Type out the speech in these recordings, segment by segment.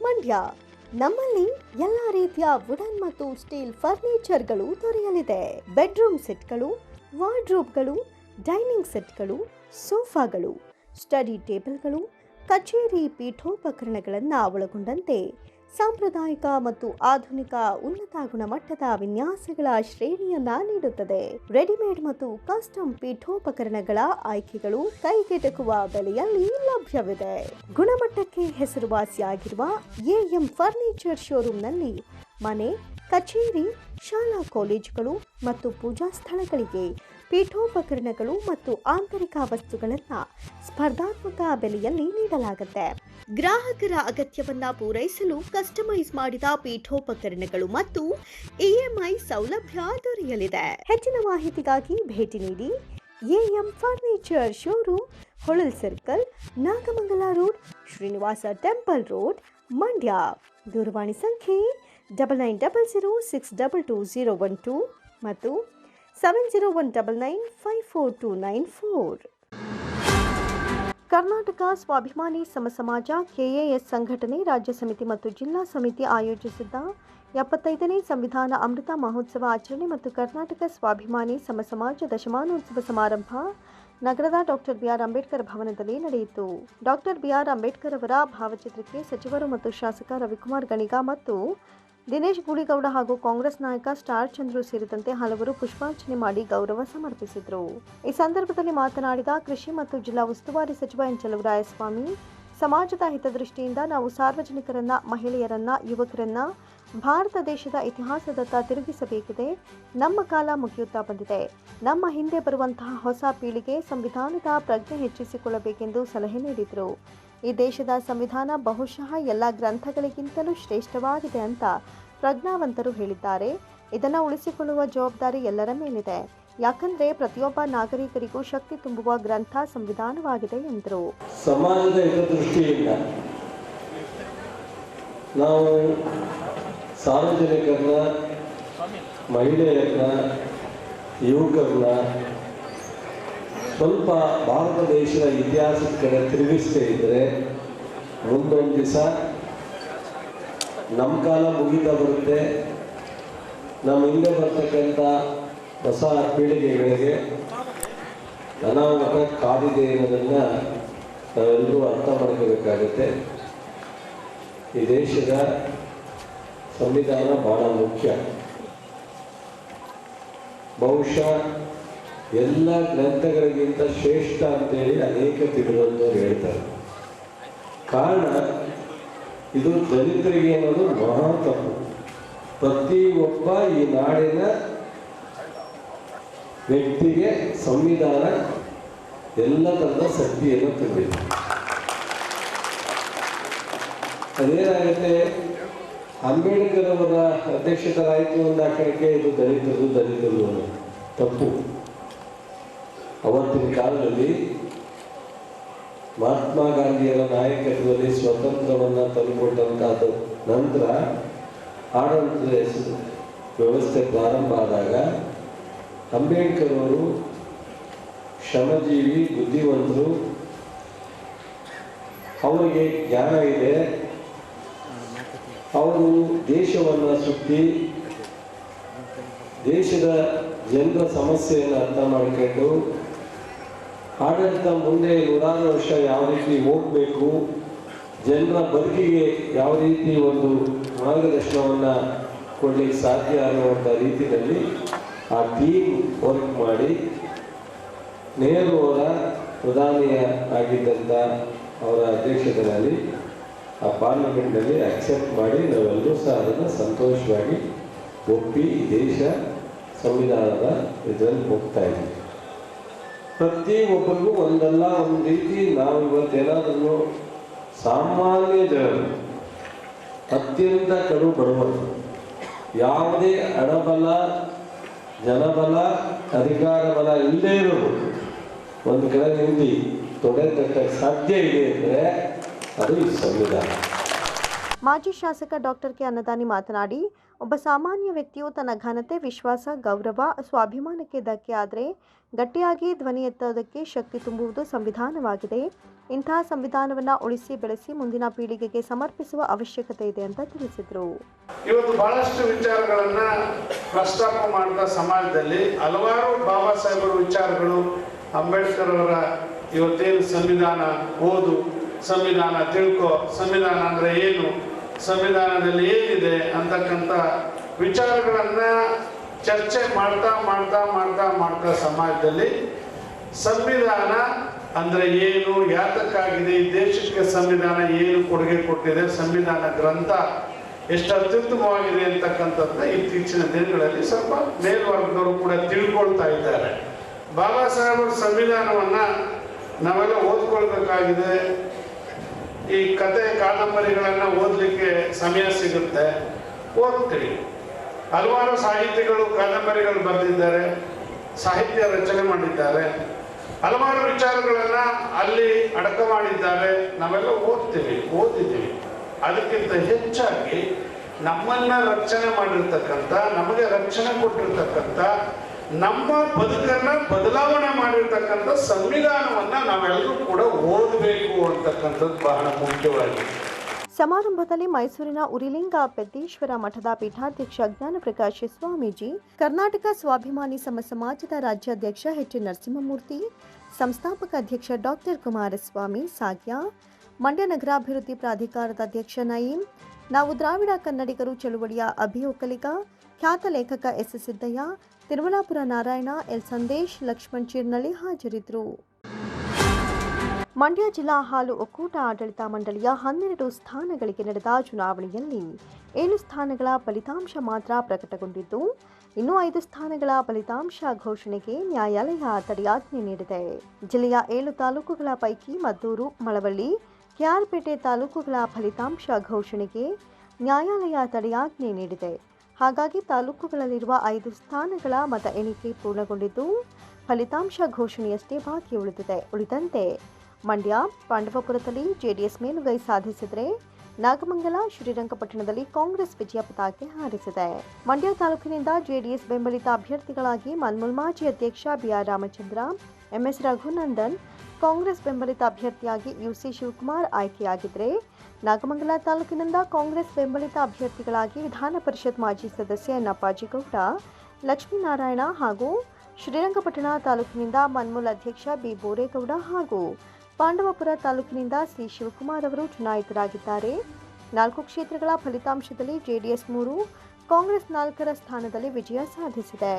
ಮಂಡ್ಯ. ನಮ್ಮಲ್ಲಿ ಎಲ್ಲ ರೀತಿಯ ವುಡನ್ ಮತ್ತು ಸ್ಟೀಲ್ ಫರ್ನಿಚರ್ಗಳು ದೊರೆಯಲಿದೆ. ಬೆಡ್ರೂಮ್ ಸೆಟ್ಗಳು, ವಾರ್ಡ್ರೋಬ್ಗಳು, ಡೈನಿಂಗ್ ಸೆಟ್ಗಳು, ಸೋಫಾಗಳು, ಸ್ಟಡಿ ಟೇಬಲ್ಗಳು, ಕಚೇರಿ ಪೀಠೋಪಕರಣಗಳನ್ನು ಒಳಗೊಂಡಂತೆ ಸಾಂಪ್ರದಾಯಿಕ ಮತ್ತು ಆಧುನಿಕ ಉನ್ನತ ಗುಣಮಟ್ಟದ ವಿನ್ಯಾಸಗಳ ಶ್ರೇಣಿಯನ್ನ ನೀಡುತ್ತದೆ. ರೆಡಿಮೇಡ್ ಮತ್ತು ಕಸ್ಟಮ್ ಪೀಠೋಪಕರಣಗಳ ಆಯ್ಕೆಗಳು ಕೈಗೆಟಕುವ ಬೆಲೆಯಲ್ಲಿ ಲಭ್ಯವಿದೆ. ಗುಣಮಟ್ಟಕ್ಕೆ ಹೆಸರುವಾಸಿಯಾಗಿರುವ ಎಎಂ ಫರ್ನಿಚರ್ ಶೋರೂಮ್ನಲ್ಲಿ ಮನೆ, ಕಚೇರಿ, ಶಾಲಾ ಕಾಲೇಜುಗಳು ಮತ್ತು ಪೂಜಾ ಸ್ಥಳಗಳಿಗೆ ಪೀಠೋಪಕರಣಗಳು ಮತ್ತು ಆಂತರಿಕ ವಸ್ತುಗಳನ್ನು ಸ್ಪರ್ಧಾತ್ಮಕ ಬೆಲೆಯಲ್ಲಿ ನೀಡಲಾಗುತ್ತೆ. ಗ್ರಾಹಕರ ಅಗತ್ಯವನ್ನ ಪೂರೈಸಲು ಕಸ್ಟಮೈಸ್ ಮಾಡಿದ ಪೀಠೋಪಕರಣಗಳು ಮತ್ತು ಇಎಂಐ ಸೌಲಭ್ಯ ದೊರೆಯಲಿದೆ. ಹೆಚ್ಚಿನ ಮಾಹಿತಿಗಾಗಿ ಭೇಟಿ ನೀಡಿ AM furniture showroom, Holal circle, Nagamangala road, Srinivasa temple road, Mandya. ದೂರವಾಣಿ ಸಂಖ್ಯೆ 9900622012 ಮತ್ತು 7019954294. ಕರ್ನಾಟಕ ಸ್ವಾಭಿಮಾನಿ ಸಮಸಮಾಜ ಕೆಎಎಸ್ ಸಂಘಟನೆ ರಾಜ್ಯ ಸಮಿತಿ ಮತ್ತು ಜಿಲ್ಲಾ ಸಮಿತಿ ಆಯೋಜಿಸಿದ್ದ 75ನೇ ಸಂವಿಧಾನ ಅಮೃತ ಮಹೋತ್ಸವ ಆಚರಣೆ ಮತ್ತು ಕರ್ನಾಟಕ ಸ್ವಾಭಿಮಾನಿ ಸಮಸಮಾಜ ದಶಮಾನೋತ್ಸವ ಸಮಾರಂಭ ನಗರದ ಡಾಕ್ಟರ್ ಬಿಆರ್ ಅಂಬೇಡ್ಕರ್ ಭವನದಲ್ಲಿ ನಡೆಯಿತು. ಡಾಕ್ಟರ್ ಬಿಆರ್ ಅಂಬೇಡ್ಕರ್ ಅವರ ಭಾವಚಿತ್ರಕ್ಕೆ ಸಚಿವರು ಮತ್ತು ಶಾಸಕ ರವಿಕುಮಾರ್ ಗಣಿಗ ಮತ್ತು ದಿನೇಶ್ ಗೂಳಿಗೌಡ ಹಾಗೂ ಕಾಂಗ್ರೆಸ್ ನಾಯಕ ಸ್ಟಾರ್ ಚಂದ್ರು ಸೇರಿದಂತೆ ಹಲವರು ಪುಷ್ಪಾರ್ಚನೆ ಮಾಡಿ ಗೌರವ ಸಮರ್ಪಿಸಿದರು. ಈ ಸಂದರ್ಭದಲ್ಲಿ ಮಾತನಾಡಿದ ಕೃಷಿ ಮತ್ತು ಜಿಲ್ಲಾ ಉಸ್ತುವಾರಿ ಸಚಿವ ಎನ್ ಚಲುವರಾಯಸ್ವಾಮಿ, ಸಮಾಜದ ಹಿತದೃಷ್ಟಿಯಿಂದ ನಾವು ಸಾರ್ವಜನಿಕರನ್ನ, ಮಹಿಳೆಯರನ್ನ, ಯುವಕರನ್ನ ಭಾರತ ದೇಶದ ಇತಿಹಾಸದತ್ತ ತಿರುಗಿಸಬೇಕಿದೆ. ನಮ್ಮ ಕಾಲ ಮುಗಿಯುತ್ತಾ ಬಂದಿದೆ. ನಮ್ಮ ಹಿಂದೆ ಬರುವಂತಹ ಹೊಸ ಪೀಳಿಗೆ ಸಂವಿಧಾನದ ಪ್ರಜ್ಞೆ ಹೆಚ್ಚಿಸಿಕೊಳ್ಳಬೇಕೆಂದು ಸಲಹೆ ನೀಡಿದರು. ಈ ದೇಶದ ಸಂವಿಧಾನ ಬಹುಶಃ ಎಲ್ಲ ಗ್ರಂಥಗಳಿಗಿಂತಲೂ ಶ್ರೇಷ್ಠವಾಗಿದೆ ಅಂತ ಪ್ರಜ್ಞಾವಂತರು ಹೇಳಿದ್ದಾರೆ. ಇದನ್ನು ಉಳಿಸಿಕೊಳ್ಳುವ ಜವಾಬ್ದಾರಿ ಎಲ್ಲರ ಮೇಲಿದೆ. ಯಾಕಂದ್ರೆ ಪ್ರತಿಯೊಬ್ಬ ನಾಗರಿಕರಿಗೂ ಶಕ್ತಿ ತುಂಬುವ ಗ್ರಂಥ ಸಂವಿಧಾನವಾಗಿದೆ ಎಂದರು. ಸಮಾಜದ ಹಿತದೃಷ್ಟಿಯಿಂದ ನಾವು ಸಾರ್ವಜನಿಕರನ್ನ, ಮಹಿಳೆಯರನ್ನ, ಯುವಕರನ್ನ ಸ್ವಲ್ಪ ಭಾರತ ದೇಶದ ಇತಿಹಾಸದ ಕಡೆ ತಿರುಗಿಸ್ತೇ ಇದ್ದರೆ ಮುಂದೊಂದು ದಿವಸ ನಮ್ಮ ಕಾಲ ಮುಗಿತಾ ಬರುತ್ತೆ. ನಮ್ಮ ಹಿಂದೆ ಬರ್ತಕ್ಕಂಥ ಹೊಸ ಪೀಳಿಗೆಗಳಿಗೆ ಅನಾಹುತ ಕಾದಿದೆ ಅನ್ನೋದನ್ನು ನಾವೆಲ್ಲರೂ ಅರ್ಥ ಮಾಡ್ಕೋಬೇಕಾಗುತ್ತೆ. ಈ ದೇಶದ ಸಂವಿಧಾನ ಬಹಳ ಮುಖ್ಯ. ಬಹುಶಃ ಎಲ್ಲ ಗ್ರಂಥಗಳಿಗಿಂತ ಶ್ರೇಷ್ಠ ಅಂತೇಳಿ ಅನೇಕ ತಿಳಿದವರು ಹೇಳ್ತಾರೆ. ಕಾರಣ ಇದು ದಲಿತರಿಗೆ ಅನ್ನೋದು ಮಹಾ ತಪ್ಪು. ಪ್ರತಿಯೊಬ್ಬ ಈ ನಾಡಿನ ವ್ಯಕ್ತಿಗೆ ಸಂವಿಧಾನ ಎಲ್ಲ ಥರದ ಶಕ್ತಿಯನ್ನು ತುಂಬಿದೆ. ಅದೇನಾಗುತ್ತೆ, ಅಂಬೇಡ್ಕರ್ ಅವರ ಅಧ್ಯಕ್ಷರಾಯಿತು ಅಂದಾಕಕ್ಕೆ ಇದು ದಲಿತರು ಅನ್ನೋದು ತಪ್ಪು. ಅವತ್ತಿನ ಕಾಲದಲ್ಲಿ ಮಹಾತ್ಮ ಗಾಂಧಿಯರ ನಾಯಕತ್ವದಲ್ಲಿ ಸ್ವತಂತ್ರವನ್ನು ತಂದುಕೊಟ್ಟಂತಾದ ನಂತರ ಆಡಳಿತದ ವ್ಯವಸ್ಥೆ ಪ್ರಾರಂಭ ಆದಾಗ ಅಂಬೇಡ್ಕರ್ ಅವರು ಶ್ರಮಜೀವಿ, ಬುದ್ಧಿವಂತರು, ಅವರಿಗೆ ಜ್ಞಾನ ಇದೆ. ಅವರು ದೇಶವನ್ನು ಸುತ್ತಿ ದೇಶದ ಜನರ ಸಮಸ್ಯೆಯನ್ನು ಅರ್ಥ ಮಾಡಿಕೊಂಡು ಆಡಳಿತ ಮುಂದೆ 100 ವರ್ಷ ಯಾವ ರೀತಿ ಹೋಗಬೇಕು, ಜನರ ಬದುಕಿಗೆ ಯಾವ ರೀತಿ ಒಂದು ಮಾರ್ಗದರ್ಶನವನ್ನು ಕೊಡಲಿಕ್ಕೆ ಸಾಧ್ಯ ಅನ್ನುವಂಥ ರೀತಿಯಲ್ಲಿ ಆ ಟೀಮ್ ವರ್ಕ್ ಮಾಡಿ ನೆಹರು ಅವರ ಪ್ರಧಾನಿಯ ಆಗಿದ್ದಂಥ ಅವರ ಅಧ್ಯಕ್ಷತೆಯಲ್ಲಿ ಆ ಪಾರ್ಲಿಮೆಂಟ್ನಲ್ಲಿ ಅಕ್ಸೆಪ್ಟ್ ಮಾಡಿ ನಾವೆಲ್ಲರೂ ಸಹ ಅದನ್ನು ಸಂತೋಷವಾಗಿ ಒಪ್ಪಿ ದೇಶ ಸಂವಿಧಾನದ ಇದರಲ್ಲಿ ಹೋಗ್ತಾ ಇದ್ದೀವಿ. ಪ್ರತಿಯೊಬ್ಬರಿಗೂ ಒಂದಲ್ಲ ಒಂದು ರೀತಿ ನಾವು ಇವತ್ತೇನಾದರೂ ಸಾಮಾನ್ಯ ಜನರು, ಅತ್ಯಂತ ಕಡು ಬಡವರು, ಯಾವುದೇ ಹಣಬಲ, ಜನಬಲ, ಅಧಿಕಾರ ಬಲ ಇಲ್ಲದೇ ಇರೋರು ಒಂದು ಕಡೆ ನಿಂತು ತೊಡೆ ತಟ್ಟಕ್ಕೆ ಸಾಧ್ಯ ಇದೆ ಅಂದರೆ ಅದು ಈ ಸಂವಿಧಾನ. ಮಾಜಿ ಶಾಸಕ ಡಾಕ್ಟರ್ ಕೆ ಅನ್ನದಾನಿ ಮಾತನಾಡಿ, ಒಬ್ಬ ಸಾಮಾನ್ಯ ವ್ಯಕ್ತಿಯು ತನ್ನ ಘನತೆ, ವಿಶ್ವಾಸ, ಗೌರವ, ಸ್ವಾಭಿಮಾನಕ್ಕೆ ಧಕ್ಕೆ ಆದರೆ ಗಟ್ಟಿಯಾಗಿ ಧ್ವನಿ ಎತ್ತೋದಕ್ಕೆ ಶಕ್ತಿ ತುಂಬುವುದು ಸಂವಿಧಾನವಾಗಿದೆ. ಇಂತಹ ಸಂವಿಧಾನವನ್ನು ಉಳಿಸಿ ಬೆಳೆಸಿ ಮುಂದಿನ ಪೀಳಿಗೆಗೆ ಸಮರ್ಪಿಸುವ ಅವಶ್ಯಕತೆ ಇದೆ ಅಂತ ತಿಳಿಸಿದರು. ಇವತ್ತು ಬಹಳಷ್ಟು ವಿಚಾರಗಳನ್ನ ಪ್ರಸ್ತಾಪ ಮಾಡಿದ ಸಮಾಜದಲ್ಲಿ ಹಲವಾರು ಬಾಬಾ ಸಾಹೇಬರ ವಿಚಾರಗಳು, ಅಂಬೇಡ್ಕರ್ ಅವರ ಇವತ್ತೇನು ಸಂವಿಧಾನ ಓದು, ಸಂವಿಧಾನ ತಿಳ್ಕೊ, ಸಂವಿಧಾನ ಅಂದ್ರೆ ಏನು, ಸಂವಿಧಾನದಲ್ಲಿ ಏನಿದೆ ಅಂತಕ್ಕಂಥ ವಿಚಾರಗಳನ್ನ ಚರ್ಚೆ ಮಾಡ್ತಾ ಮಾಡ್ತಾ ಮಾಡ್ತಾ ಮಾಡ್ತಾ ಸಮಾಜದಲ್ಲಿ ಸಂವಿಧಾನ ಅಂದ್ರೆ ಏನು, ಯಾತಕ್ಕಾಗಿದೆ, ಈ ದೇಶಕ್ಕೆ ಸಂವಿಧಾನ ಏನು ಕೊಡುಗೆ ಕೊಟ್ಟಿದೆ, ಸಂವಿಧಾನ ಗ್ರಂಥ ಎಷ್ಟು ಅತ್ಯುತ್ತಮವಾಗಿದೆ ಅಂತಕ್ಕಂಥದ್ದನ್ನ ಇತ್ತೀಚಿನ ದಿನಗಳಲ್ಲಿ ಸ್ವಲ್ಪ ಮೇಲ್ವರ್ಗದವರು ಕೂಡ ತಿಳ್ಕೊಳ್ತಾ ಇದ್ದಾರೆ. ಬಾಬಾ ಸಾಹೇಬರ ಸಂವಿಧಾನವನ್ನ ನಾವೆಲ್ಲ ಓದ್ಕೊಳ್ಬೇಕಾಗಿದೆ. ಈ ಕತೆ ಕಾದಂಬರಿಗಳನ್ನ ಓದಲಿಕ್ಕೆ ಸಮಯ ಸಿಗುತ್ತೆ, ಓದ್ತೀವಿ. ಹಲವಾರು ಸಾಹಿತಿಗಳು ಕಾದಂಬರಿಗಳು ಬರೆದಿದ್ದಾರೆ, ಸಾಹಿತ್ಯ ರಚನೆ ಮಾಡಿದ್ದಾರೆ, ಹಲವಾರು ವಿಚಾರಗಳನ್ನ ಅಲ್ಲಿ ಅಡಕ ಮಾಡಿದ್ದಾರೆ. ನಾವೆಲ್ಲ ಓದಿದ್ದೀವಿ. ಅದಕ್ಕಿಂತ ಹೆಚ್ಚಾಗಿ ನಮ್ಮನ್ನ ರಕ್ಷಣೆ ಮಾಡಿರ್ತಕ್ಕಂಥ, ನಮಗೆ ರಕ್ಷಣೆ ಕೊಟ್ಟಿರ್ತಕ್ಕಂಥ, ನಮ್ಮ ಬದುಕನ್ನ ಬದಲಾವಣೆ ಮಾಡಿರ್ತಕ್ಕಂಥ ಸಂವಿಧಾನವನ್ನ ನಾವೆಲ್ಲರೂ ಕೂಡ ಓದಬೇಕು ಅಂತಕ್ಕಂಥದ್ದು ಬಹಳ ಮುಖ್ಯವಾಗಿದೆ. ಸಮಾರಂಭದಲ್ಲಿ ಮೈಸೂರಿನ ಉರಿಲಿಂಗ ಪೆದ್ದೇಶ್ವರ ಮಠದ ಪೀಠಾಧ್ಯಕ್ಷ ಜ್ಞಾನಪ್ರಕಾಶ ಸ್ವಾಮೀಜಿ, ಕರ್ನಾಟಕ ಸ್ವಾಭಿಮಾನಿ ಸಮಾಜದ ರಾಜ್ಯಾಧ್ಯಕ್ಷ ಎಚ್ ನರಸಿಂಹಮೂರ್ತಿ, ಸಂಸ್ಥಾಪಕ ಅಧ್ಯಕ್ಷ ಡಾಕ್ಟರ್ ಕುಮಾರಸ್ವಾಮಿ ಸಾಗ್ಯ, ಮಂಡ್ಯ ನಗರಾಭಿವೃದ್ಧಿ ಪ್ರಾಧಿಕಾರದ ಅಧ್ಯಕ್ಷ ನಯೀಂ, ನಾವು ದ್ರಾವಿಡ ಕನ್ನಡಿಗರು ಚಳುವಳಿಯ ಅಭಿಯೋಕಲಿಗ ಖ್ಯಾತ ಲೇಖಕ ಎಸ್ ಸಿದ್ದಯ್ಯ, ತಿರುಮಲಾಪುರ ನಾರಾಯಣ, ಎಲ್ ಸಂದೇಶ್, ಲಕ್ಷ್ಮಣ್ ಚಿರ್ನಳ್ಳಿ ಹಾಜರಿದ್ದರು. ಮಂಡ್ಯ ಜಿಲ್ಲಾ ಹಾಲು ಒಕ್ಕೂಟ ಆಡಳಿತ ಮಂಡಳಿಯ 12 ಸ್ಥಾನಗಳಿಗೆ ನಡೆದ ಚುನಾವಣೆಯಲ್ಲಿ 7 ಸ್ಥಾನಗಳ ಫಲಿತಾಂಶ ಮಾತ್ರ ಪ್ರಕಟಗೊಂಡಿದ್ದು, ಇನ್ನು 5 ಸ್ಥಾನಗಳ ಫಲಿತಾಂಶ ಘೋಷಣೆಗೆ ನ್ಯಾಯಾಲಯ ತಡೆಯಾಜ್ಞೆ ನೀಡಿದೆ. ಜಿಲ್ಲೆಯ 7 ತಾಲೂಕುಗಳ ಪೈಕಿ ಮದ್ದೂರು, ಮಳವಳ್ಳಿ, ಕೆಆರ್ಪೇಟೆ ತಾಲೂಕುಗಳ ಫಲಿತಾಂಶ ಘೋಷಣೆಗೆ ನ್ಯಾಯಾಲಯ ತಡೆಯಾಜ್ಞೆ ನೀಡಿದೆ. ಹಾಗಾಗಿ ತಾಲೂಕುಗಳಲ್ಲಿರುವ 5 ಸ್ಥಾನಗಳ ಮತ ಎಣಿಕೆ ಪೂರ್ಣಗೊಂಡಿದ್ದು, ಫಲಿತಾಂಶ ಘೋಷಣೆಯಷ್ಟೇ ಬಾಕಿ ಉಳಿದಿದೆ. ಉಳಿದಂತೆ ಮಂಡ್ಯ, ಪಾಂಡವಪುರದಲ್ಲಿ ಜೆಡಿಎಸ್ ಮೇಲುಗೈ ಸಾಧಿಸಿದರೆ, ನಾಗಮಂಗಲ, ಶ್ರೀರಂಗಪಟ್ಟಣದಲ್ಲಿ ಕಾಂಗ್ರೆಸ್ ವಿಜಯ ಪತಾಕೆ ಹಾರಿಸಿದೆ. ಮಂಡ್ಯ ತಾಲೂಕಿನಿಂದ ಜೆಡಿಎಸ್ ಬೆಂಬಲಿತ ಅಭ್ಯರ್ಥಿಗಳಾಗಿ ಮನ್ಮೂಲ್ ಮಾಜಿ ಅಧ್ಯಕ್ಷ ಬಿಆರ್ ರಾಮಚಂದ್ರ, ಎಂಎಸ್ ರಘುನಂದನ್, ಕಾಂಗ್ರೆಸ್ ಬೆಂಬಲಿತ ಅಭ್ಯರ್ಥಿಯಾಗಿ ಯುಸಿ ಶಿವಕುಮಾರ್ ಆಯ್ಕೆಯಾಗಿದ್ದರೆ, ನಾಗಮಂಗಲ ತಾಲೂಕಿನಿಂದ ಕಾಂಗ್ರೆಸ್ ಬೆಂಬಲಿತ ಅಭ್ಯರ್ಥಿಗಳಾಗಿ ವಿಧಾನ ಪರಿಷತ್ ಮಾಜಿ ಸದಸ್ಯ ಎನ್ ಅಪ್ಪಾಜಿಗೌಡ, ಲಕ್ಷ್ಮೀನಾರಾಯಣ ಹಾಗೂ ಶ್ರೀರಂಗಪಟ್ಟಣ ತಾಲೂಕಿನಿಂದ ಮನ್ಮೂಲ್ ಅಧ್ಯಕ್ಷ ಬಿ ಬೋರೇಗೌಡ ಹಾಗೂ ಪಾಂಡವಪುರ ತಾಲೂಕಿನಿಂದ ಸಿ ಶಿವಕುಮಾರ್ ಅವರು ಚುನಾಯಿತರಾಗಿದ್ದಾರೆ. 4 ಕ್ಷೇತ್ರಗಳ ಫಲಿತಾಂಶದಲ್ಲಿ ಜೆಡಿಎಸ್ 3, ಕಾಂಗ್ರೆಸ್ 4ರ ಸ್ಥಾನದಲ್ಲಿ ವಿಜಯ ಸಾಧಿಸಿದೆ.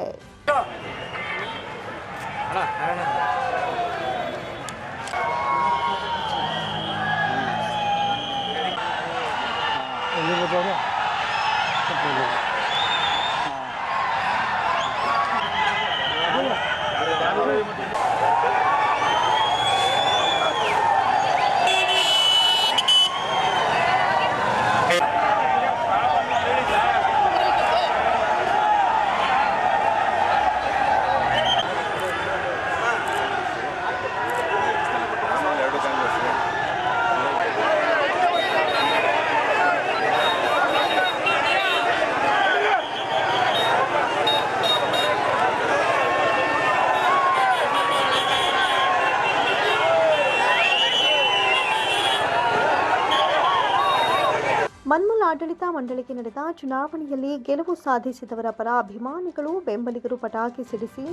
ಮನ್ಮೂಲ್ ಆಡಳಿತ ಮಂಡಳಿಗೆ ನಡೆದ ಚುನಾವಣೆಯಲ್ಲಿ ಗೆಲುವು ಸಾಧಿಸಿದವರ ಪರ ಅಭಿಮಾನಿಗಳು, ಬೆಂಬಲಿಗರು ಪಟಾಕಿ ಸಿಡಿಸಿ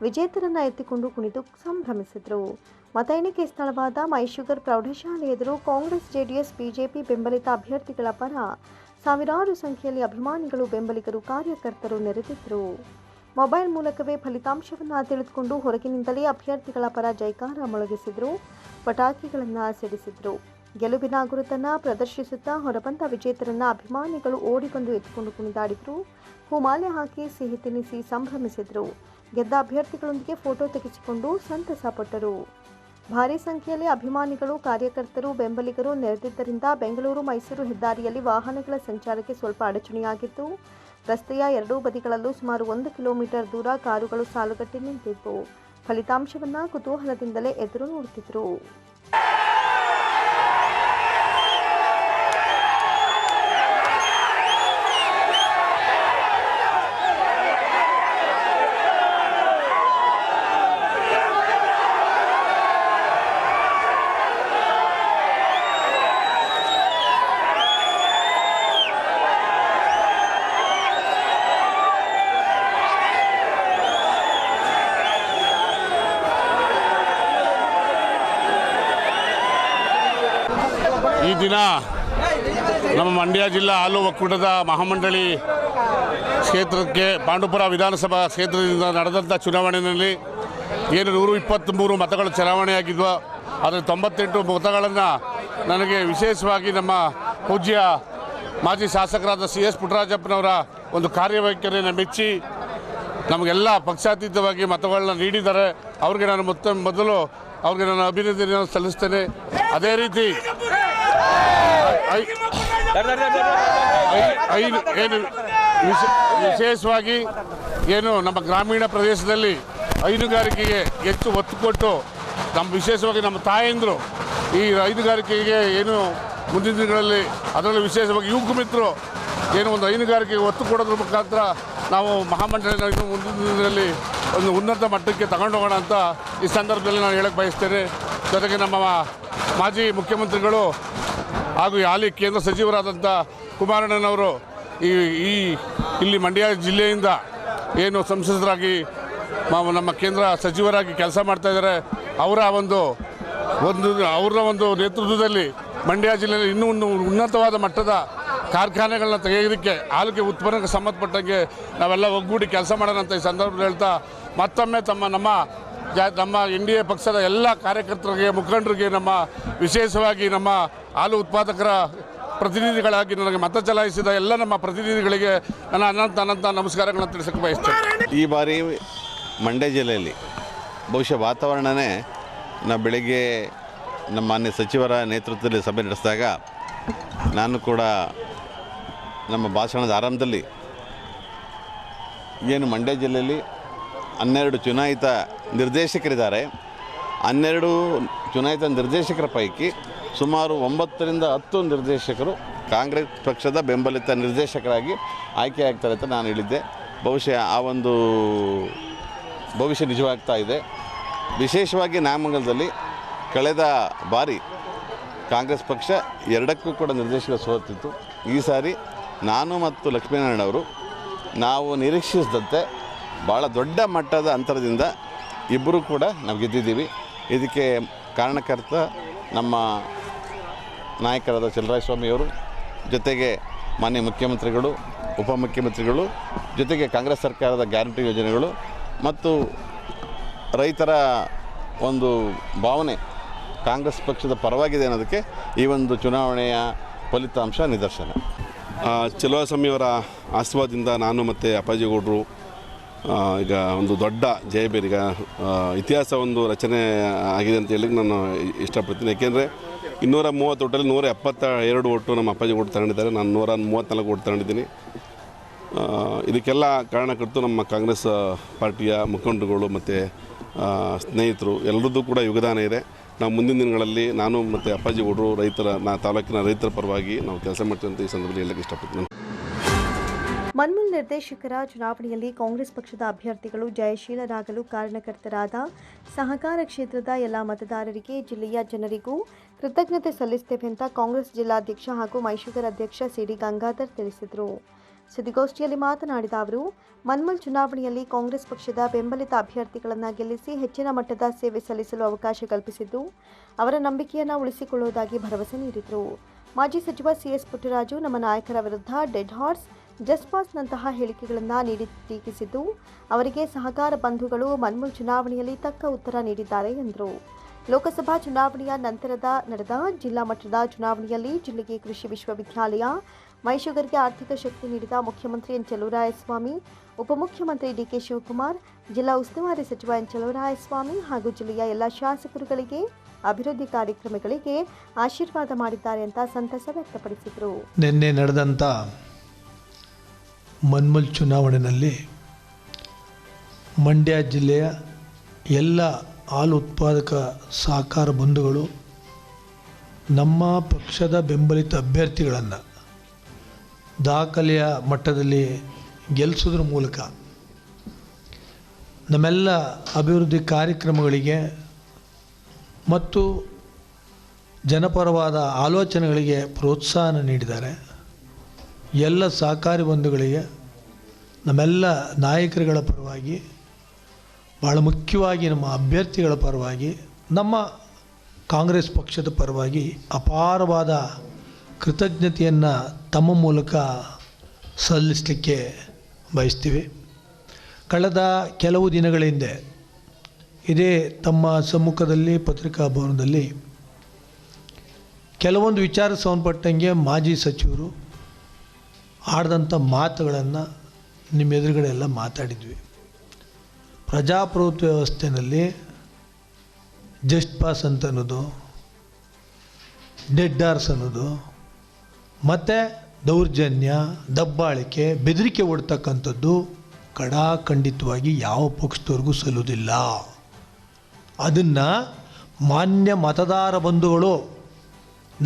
ವಿಜೇತರನ್ನ ಎತ್ತಿಕೊಂಡು ಕುಣಿದು ಸಂಭ್ರಮಿಸಿದರು. ಮತ ಎಣಿಕೆ ಸ್ಥಳವಾದ ಮೈಶುಗರ್ ಪ್ರೌಢಶಾಲೆ ಎದುರು ಕಾಂಗ್ರೆಸ್, ಜೆಡಿಎಸ್, ಬಿಜೆಪಿ ಬೆಂಬಲಿತ ಅಭ್ಯರ್ಥಿಗಳ ಪರ ಸಾವಿರಾರು ಸಂಖ್ಯೆಯಲ್ಲಿ ಅಭಿಮಾನಿಗಳು, ಬೆಂಬಲಿಗರು, ಕಾರ್ಯಕರ್ತರು ನೆರೆದಿದ್ದರು. ಮೊಬೈಲ್ ಮೂಲಕವೇ ಫಲಿತಾಂಶವನ್ನು ತಿಳಿದುಕೊಂಡು ಹೊರಗಿನಿಂದಲೇ ಅಭ್ಯರ್ಥಿಗಳ ಪರ ಜೈಕಾರ ಮೊಳಗಿಸಿದರು, ಪಟಾಕಿಗಳನ್ನು ಸಿಡಿಸಿದರು. ಗೆಲುವಿನ ಗುರುತನ್ನು ಪ್ರದರ್ಶಿಸುತ್ತಾ ಹೊರಬಂದ ವಿಜೇತರನ್ನ ಅಭಿಮಾನಿಗಳು ಓಡಿಬಂದು ಎತ್ತಿಕೊಂಡು ಕುಣಿದಾಡಿದರು, ಹೂಮಾಲೆ ಹಾಕಿ ಸಿಹಿ ತಿನ್ನಿಸಿ ಸಂಭ್ರಮಿಸಿದರು. ಗೆದ್ದ ಅಭ್ಯರ್ಥಿಗಳೊಂದಿಗೆ ಫೋಟೋ ತೆಗೆಸಿಕೊಂಡು ಸಂತಸ ಪಟ್ಟರು. ಭಾರೀ ಸಂಖ್ಯೆಯಲ್ಲಿ ಅಭಿಮಾನಿಗಳು, ಕಾರ್ಯಕರ್ತರು, ಬೆಂಬಲಿಗರು ನೆರೆದಿದ್ದರಿಂದ ಬೆಂಗಳೂರು ಮೈಸೂರು ಹೆದ್ದಾರಿಯಲ್ಲಿ ವಾಹನಗಳ ಸಂಚಾರಕ್ಕೆ ಸ್ವಲ್ಪ ಅಡಚಣೆಯಾಗಿತ್ತು. ರಸ್ತೆಯ ಎರಡೂ ಬದಿಗಳಲ್ಲೂ ಸುಮಾರು 1 ಕಿಲೋಮೀಟರ್ ದೂರ ಕಾರುಗಳು ಸಾಲುಗಟ್ಟಿ ನಿಂತಿದ್ದವು. ಫಲಿತಾಂಶವನ್ನು ಕುತೂಹಲದಿಂದಲೇ ಎದುರು ನೋಡುತ್ತಿದ್ದರು. ಈ ದಿನ ನಮ್ಮ ಮಂಡ್ಯ ಜಿಲ್ಲಾ ಹಾಲು ಒಕ್ಕೂಟದ ಮಹಾಮಂಡಳಿ ಕ್ಷೇತ್ರಕ್ಕೆ ಪಾಂಡುಪುರ ವಿಧಾನಸಭಾ ಕ್ಷೇತ್ರದಿಂದ ನಡೆದಂಥ ಚುನಾವಣೆಯಲ್ಲಿ ಏನು 123 ಮತಗಳು ಚಲಾವಣೆಯಾಗಿದ್ವು. ಅದರ 98 ಮತಗಳನ್ನು ನನಗೆ ವಿಶೇಷವಾಗಿ ನಮ್ಮ ಪೂಜ್ಯ ಮಾಜಿ ಶಾಸಕರಾದ CS ಪುಟ್ಟರಾಜಪ್ಪನವರ ಒಂದು ಕಾರ್ಯವೈಖರಿಯನ್ನು ಮೆಚ್ಚಿ ನಮಗೆಲ್ಲ ಪಕ್ಷಾತೀತವಾಗಿ ಮತಗಳನ್ನ ನೀಡಿದ್ದಾರೆ. ಅವ್ರಿಗೆ ನಾನು ಮೊದಲು ಅವ್ರಿಗೆ ನಾನು ಅಭಿನಂದನೆಯನ್ನು ಸಲ್ಲಿಸ್ತೇನೆ. ಅದೇ ರೀತಿ ಏನು ವಿಶೇಷವಾಗಿ ಏನು ನಮ್ಮ ಗ್ರಾಮೀಣ ಪ್ರದೇಶದಲ್ಲಿ ಹೈನುಗಾರಿಕೆಗೆ ಹೆಚ್ಚು ಒತ್ತು ಕೊಟ್ಟು ವಿಶೇಷವಾಗಿ ನಮ್ಮ ತಾಯಂದರು ಈ ಹೈನುಗಾರಿಕೆಗೆ ಏನು ಮುಂದಿನ ದಿನಗಳಲ್ಲಿ ಅದರಲ್ಲೂ ವಿಶೇಷವಾಗಿ ಯುವಕ ಮಿತ್ರರು ಏನು ಒಂದು ಹೈನುಗಾರಿಕೆಗೆ ಒತ್ತು ಕೊಡೋದ್ರ ಮುಖಾಂತರ ನಾವು ಮಹಾಮಂಡಳಿನ ಇನ್ನು ಮುಂದಿನ ದಿನದಲ್ಲಿ ಒಂದು ಉನ್ನತ ಮಟ್ಟಕ್ಕೆ ತಗೊಂಡೋಗೋಣ ಅಂತ ಈ ಸಂದರ್ಭದಲ್ಲಿ ನಾನು ಹೇಳಕ್ಕೆ ಬಯಸ್ತೇನೆ. ಜೊತೆಗೆ ನಮ್ಮ ಮಾಜಿ ಮುಖ್ಯಮಂತ್ರಿಗಳು ಹಾಗೂ ಹಾಲಿ ಕೇಂದ್ರ ಸಚಿವರಾದಂಥ ಕುಮಾರಣ್ಣನವರು ಇಲ್ಲಿ ಮಂಡ್ಯ ಜಿಲ್ಲೆಯಿಂದ ಏನು ಸಂಸದರಾಗಿ ನಮ್ಮ ಕೇಂದ್ರ ಸಚಿವರಾಗಿ ಕೆಲಸ ಮಾಡ್ತಾಯಿದ್ದಾರೆ. ಅವರ ಒಂದು ನೇತೃತ್ವದಲ್ಲಿ ಮಂಡ್ಯ ಜಿಲ್ಲೆಯಲ್ಲಿ ಇನ್ನೂ ಒಂದು ಉನ್ನತವಾದ ಮಟ್ಟದ ಕಾರ್ಖಾನೆಗಳನ್ನ ತೆಗೆಯೋದಕ್ಕೆ ಹಾಲಿಗೆ ಉತ್ಪನ್ನಕ್ಕೆ ಸಂಬಂಧಪಟ್ಟಂಗೆ ನಾವೆಲ್ಲ ಒಗ್ಗೂಡಿ ಕೆಲಸ ಮಾಡೋಣ ಅಂತ ಈ ಸಂದರ್ಭದಲ್ಲಿ ಹೇಳ್ತಾ ಮತ್ತೊಮ್ಮೆ ನಮ್ಮ NDA ಪಕ್ಷದ ಎಲ್ಲ ಕಾರ್ಯಕರ್ತರಿಗೆ ಮುಖಂಡರಿಗೆ ನಮ್ಮ ವಿಶೇಷವಾಗಿ ನಮ್ಮ ಹಾಲು ಉತ್ಪಾದಕರ ಪ್ರತಿನಿಧಿಗಳಾಗಿ ನನಗೆ ಮತ ಚಲಾಯಿಸಿದ ಎಲ್ಲ ನಮ್ಮ ಪ್ರತಿನಿಧಿಗಳಿಗೆ ನನ್ನ ಅನಂತ ನಮಸ್ಕಾರಗಳನ್ನು ತಿಳಿಸಕ್ಕೆ ಬಯಸ್ತೇನೆ. ಈ ಬಾರಿ ಮಂಡ್ಯ ಜಿಲ್ಲೆಯಲ್ಲಿ ಬಹುಶಃ ವಾತಾವರಣನೇ ನಾವು ಬೆಳಗ್ಗೆ ನಮ್ಮ ಮಾನ್ಯ ಸಚಿವರ ನೇತೃತ್ವದಲ್ಲಿ ಸಭೆ ನಡೆಸಿದಾಗ ನಾನು ಕೂಡ ನಮ್ಮ ಭಾಷಣದ ಆರಂಭದಲ್ಲಿ ಏನು ಮಂಡ್ಯ ಜಿಲ್ಲೆಯಲ್ಲಿ 12 ಚುನಾಯಿತ ನಿರ್ದೇಶಕರಿದ್ದಾರೆ. 12 ಚುನಾಯಿತ ನಿರ್ದೇಶಕರ ಪೈಕಿ ಸುಮಾರು 9ರಿಂದ 10 ನಿರ್ದೇಶಕರು ಕಾಂಗ್ರೆಸ್ ಪಕ್ಷದ ಬೆಂಬಲಿತ ನಿರ್ದೇಶಕರಾಗಿ ಆಯ್ಕೆಯಾಗ್ತಾರೆ ಅಂತ ನಾನು ಹೇಳಿದ್ದೆ. ಬಹುಶಃ ಆ ಒಂದು ಭವಿಷ್ಯ ನಿಜವಾಗ್ತಾ ಇದೆ. ವಿಶೇಷವಾಗಿ ನಾಮಂಗಲದಲ್ಲಿ ಕಳೆದ ಬಾರಿ ಕಾಂಗ್ರೆಸ್ ಪಕ್ಷ 2ಕ್ಕೂ ಕೂಡ ನಿರ್ದೇಶಕರು ಸೋತಿತ್ತು. ಈ ಸಾರಿ ನಾನು ಮತ್ತು ಲಕ್ಷ್ಮೀನಾರಾಯಣವರು ನಾವು ನಿರೀಕ್ಷಿಸಿದಂತೆ ಭಾಳ ದೊಡ್ಡ ಮಟ್ಟದ ಅಂತರದಿಂದ ಇಬ್ಬರೂ ಕೂಡ ನಾವು ಗೆದ್ದಿದ್ದೀವಿ. ಇದಕ್ಕೆ ಕಾರಣಕರ್ತ ನಮ್ಮ ನಾಯಕರಾದ ಚಲರಾಯಸ್ವಾಮಿಯವರು, ಜೊತೆಗೆ ಮಾನ್ಯ ಮುಖ್ಯಮಂತ್ರಿಗಳು, ಉಪಮುಖ್ಯಮಂತ್ರಿಗಳು, ಜೊತೆಗೆ ಕಾಂಗ್ರೆಸ್ ಸರ್ಕಾರದ ಗ್ಯಾರಂಟಿ ಯೋಜನೆಗಳು ಮತ್ತು ರೈತರ ಒಂದು ಭಾವನೆ ಕಾಂಗ್ರೆಸ್ ಪಕ್ಷದ ಪರವಾಗಿದೆ ಅನ್ನೋದಕ್ಕೆ ಈ ಒಂದು ಚುನಾವಣೆಯ ಫಲಿತಾಂಶ ನಿದರ್ಶನ. ಚಲುವಸ್ವಾಮಿಯವರ ಆಶೀರ್ವಾದದಿಂದ ನಾನು ಮತ್ತು ಅಪ್ಪಾಜಿಗೌಡರು ಈಗ ಒಂದು ದೊಡ್ಡ ಜಯಬೇರಿಗ ಇತಿಹಾಸ ಒಂದು ರಚನೆ ಆಗಿದೆ ಅಂತ ಹೇಳಿ ನಾನು ಇಷ್ಟಪಡ್ತೀನಿ. ಏಕೆಂದರೆ 230 ಓಟಲ್ಲಿ 172 ಓಟು ನಮ್ಮ ಅಪ್ಪಾಜಿಗೌಡರು ತಗೊಂಡಿದ್ದಾರೆ. ನಾನು 134 ಓಟು ತಗೊಂಡಿದ್ದೀನಿ. ಇದಕ್ಕೆಲ್ಲ ಕಾರಣಕರ್ತರು ನಮ್ಮ ಕಾಂಗ್ರೆಸ್ ಪಾರ್ಟಿಯ ಮುಖಂಡರುಗಳು ಮತ್ತು ಸ್ನೇಹಿತರು ಎಲ್ಲರದ್ದು ಕೂಡ ಯೋಗದಾನ ಇದೆ. ನಾವು ಮುಂದಿನ ದಿನಗಳಲ್ಲಿ ನಾನು ಮತ್ತು ಅಪ್ಪಾಜಿಗೌಡರು ತಾಲೂಕಿನ ರೈತರ ಪರವಾಗಿ ನಾವು ಕೆಲಸ ಮಾಡ್ತೀವಿ ಅಂತ ಈ ಸಂದರ್ಭದಲ್ಲಿ ಹೇಳಕ್ಕೆ ಇಷ್ಟಪಡ್ತೀನಿ. ಮನ್ಮೂಲ್ ನಿರ್ದೇಶಕರ ಚುನಾವಣೆಯಲ್ಲಿ ಕಾಂಗ್ರೆಸ್ ಪಕ್ಷದ ಅಭ್ಯರ್ಥಿಗಳು ಜಯಶೀಲರಾಗಲು ಕಾರಣಕರ್ತರಾದ ಸಹಕಾರ ಕ್ಷೇತ್ರದ ಎಲ್ಲ ಮತದಾರರಿಗೆ ಜಿಲ್ಲೆಯ ಜನರಿಗೂ ಕೃತಜ್ಞತೆ ಸಲ್ಲಿಸುತ್ತೇವೆ ಅಂತ ಕಾಂಗ್ರೆಸ್ ಜಿಲ್ಲಾಧ್ಯಕ್ಷ ಹಾಗೂ ಮೈಸೂರು ಅಧ್ಯಕ್ಷ CD ಗಂಗಾಧರ್ ತಿಳಿಸಿದರು. ಸುದ್ದಿಗೋಷ್ಠಿಯಲ್ಲಿ ಮಾತನಾಡಿದ ಅವರು, ಮನ್ಮೂಲ್ ಚುನಾವಣೆಯಲ್ಲಿ ಕಾಂಗ್ರೆಸ್ ಪಕ್ಷದ ಬೆಂಬಲಿತ ಅಭ್ಯರ್ಥಿಗಳನ್ನು ಗೆಲ್ಲಿಸಿ ಹೆಚ್ಚಿನ ಮಟ್ಟದ ಸೇವೆ ಸಲ್ಲಿಸಲು ಅವಕಾಶ ಕಲ್ಪಿಸಿದ್ದು ಅವರ ನಂಬಿಕೆಯನ್ನು ಉಳಿಸಿಕೊಳ್ಳುವುದಾಗಿ ಭರವಸೆ ನೀಡಿದರು. ಮಾಜಿ ಸಚಿವ CS ಪುಟ್ಟರಾಜು ನಮ್ಮ ನಾಯಕರ ವಿರುದ್ಧ ಡೆಡ್ ಹಾರ್ಸ್, ಜಸ್ಟ್ ಪಾಸ್ನಂತಹ ಹೇಳಿಕೆಗಳನ್ನು ನೀಡಿ ಟೀಕಿಸಿದ್ದು ಅವರಿಗೆ ಸಹಕಾರ ಬಂಧುಗಳು ಮನ್ಮೂಲ್ ಚುನಾವಣೆಯಲ್ಲಿ ತಕ್ಕ ಉತ್ತರ ನೀಡಿದ್ದಾರೆ ಎಂದರು. ಲೋಕಸಭಾ ಚುನಾವಣೆಯ ನಂತರದ ನಡೆದ ಜಿಲ್ಲಾ ಮಟ್ಟದ ಚುನಾವಣೆಯಲ್ಲಿ ಜಿಲ್ಲೆಗೆ ಕೃಷಿ ವಿಶ್ವವಿದ್ಯಾಲಯ, ಮೈಸೂರಿಗೆ ಆರ್ಥಿಕ ಶಕ್ತಿ ನೀಡಿದ ಮುಖ್ಯಮಂತ್ರಿ ಎನ್ ಚಲುವರಾಯಸ್ವಾಮಿ, ಉಪಮುಖ್ಯಮಂತ್ರಿ DK ಶಿವಕುಮಾರ್, ಜಿಲ್ಲಾ ಉಸ್ತುವಾರಿ ಸಚಿವ ಎನ್ ಚಲುವರಾಯಸ್ವಾಮಿ ಹಾಗೂ ಜಿಲ್ಲೆಯ ಎಲ್ಲ ಶಾಸಕರುಗಳಿಗೆ ಅಭಿವೃದ್ಧಿ ಕಾರ್ಯಕ್ರಮಗಳಿಗೆ ಆಶೀರ್ವಾದ ಮಾಡಿದ್ದಾರೆ ಅಂತ ಸಂತಸ ವ್ಯಕ್ತಪಡಿಸಿದರು. ನಿನ್ನೆ ನಡೆದಂಥ ಮನ್ಮೂಲ್ ಚುನಾವಣೆಯಲ್ಲಿ ಮಂಡ್ಯ ಜಿಲ್ಲೆಯ ಎಲ್ಲ ಹಾಲು ಉತ್ಪಾದಕ ಸಹಕಾರ ಬಂಧುಗಳು ನಮ್ಮ ಪಕ್ಷದ ಬೆಂಬಲಿತ ಅಭ್ಯರ್ಥಿಗಳನ್ನು ದಾಖಲೆಯ ಮಟ್ಟದಲ್ಲಿ ಗೆಲ್ಲಿಸೋದ್ರ ಮೂಲಕ ನಮ್ಮೆಲ್ಲ ಅಭಿವೃದ್ಧಿ ಕಾರ್ಯಕ್ರಮಗಳಿಗೆ ಮತ್ತು ಜನಪರವಾದ ಆಲೋಚನೆಗಳಿಗೆ ಪ್ರೋತ್ಸಾಹ ನೀಡಿದ್ದಾರೆ. ಎಲ್ಲ ಸಹಕಾರಿ ಬಂಧುಗಳಿಗೆ ನಮ್ಮೆಲ್ಲ ನಾಯಕರುಗಳ ಪರವಾಗಿ, ಭಾಳ ಮುಖ್ಯವಾಗಿ ನಮ್ಮ ಅಭ್ಯರ್ಥಿಗಳ ಪರವಾಗಿ, ನಮ್ಮ ಕಾಂಗ್ರೆಸ್ ಪಕ್ಷದ ಪರವಾಗಿ ಅಪಾರವಾದ ಕೃತಜ್ಞತೆಯನ್ನು ತಮ್ಮ ಮೂಲಕ ಸಲ್ಲಿಸಲಿಕ್ಕೆ ಬಯಸ್ತೀವಿ. ಕಳೆದ ಕೆಲವು ದಿನಗಳ ಹಿಂದೆ ಇದೇ ತಮ್ಮ ಸಮ್ಮುಖದಲ್ಲಿ ಪತ್ರಿಕಾ ಭವನದಲ್ಲಿ ಕೆಲವೊಂದು ವಿಚಾರ ಸಂಬಂಧಪಟ್ಟಂಗೆ ಮಾಜಿ ಸಚಿವರು ಆಡಿದಂಥ ಮಾತುಗಳನ್ನು ನಿಮ್ಮ ಎದುರುಗಡೆ ಎಲ್ಲ ಮಾತಾಡಿದ್ವಿ. ಪ್ರಜಾಪ್ರಭುತ್ವ ವ್ಯವಸ್ಥೆಯಲ್ಲಿ ಜಸ್ಟ್ ಪಾಸ್ ಅಂತ ಅನ್ನೋದು, ಡೆಡ್ ಆರ್ಸ್ ಅನ್ನೋದು, ಮತ್ತು ದೌರ್ಜನ್ಯ, ದಬ್ಬಾಳಿಕೆ, ಬೆದರಿಕೆ ಒಡ್ತಕ್ಕಂಥದ್ದು ಖಂಡಿತವಾಗಿ ಯಾವ ಪಕ್ಷದವ್ರಿಗೂ ಸಲ್ಲುವುದಿಲ್ಲ. ಅದನ್ನು ಮಾನ್ಯ ಮತದಾರ ಬಂಧುಗಳು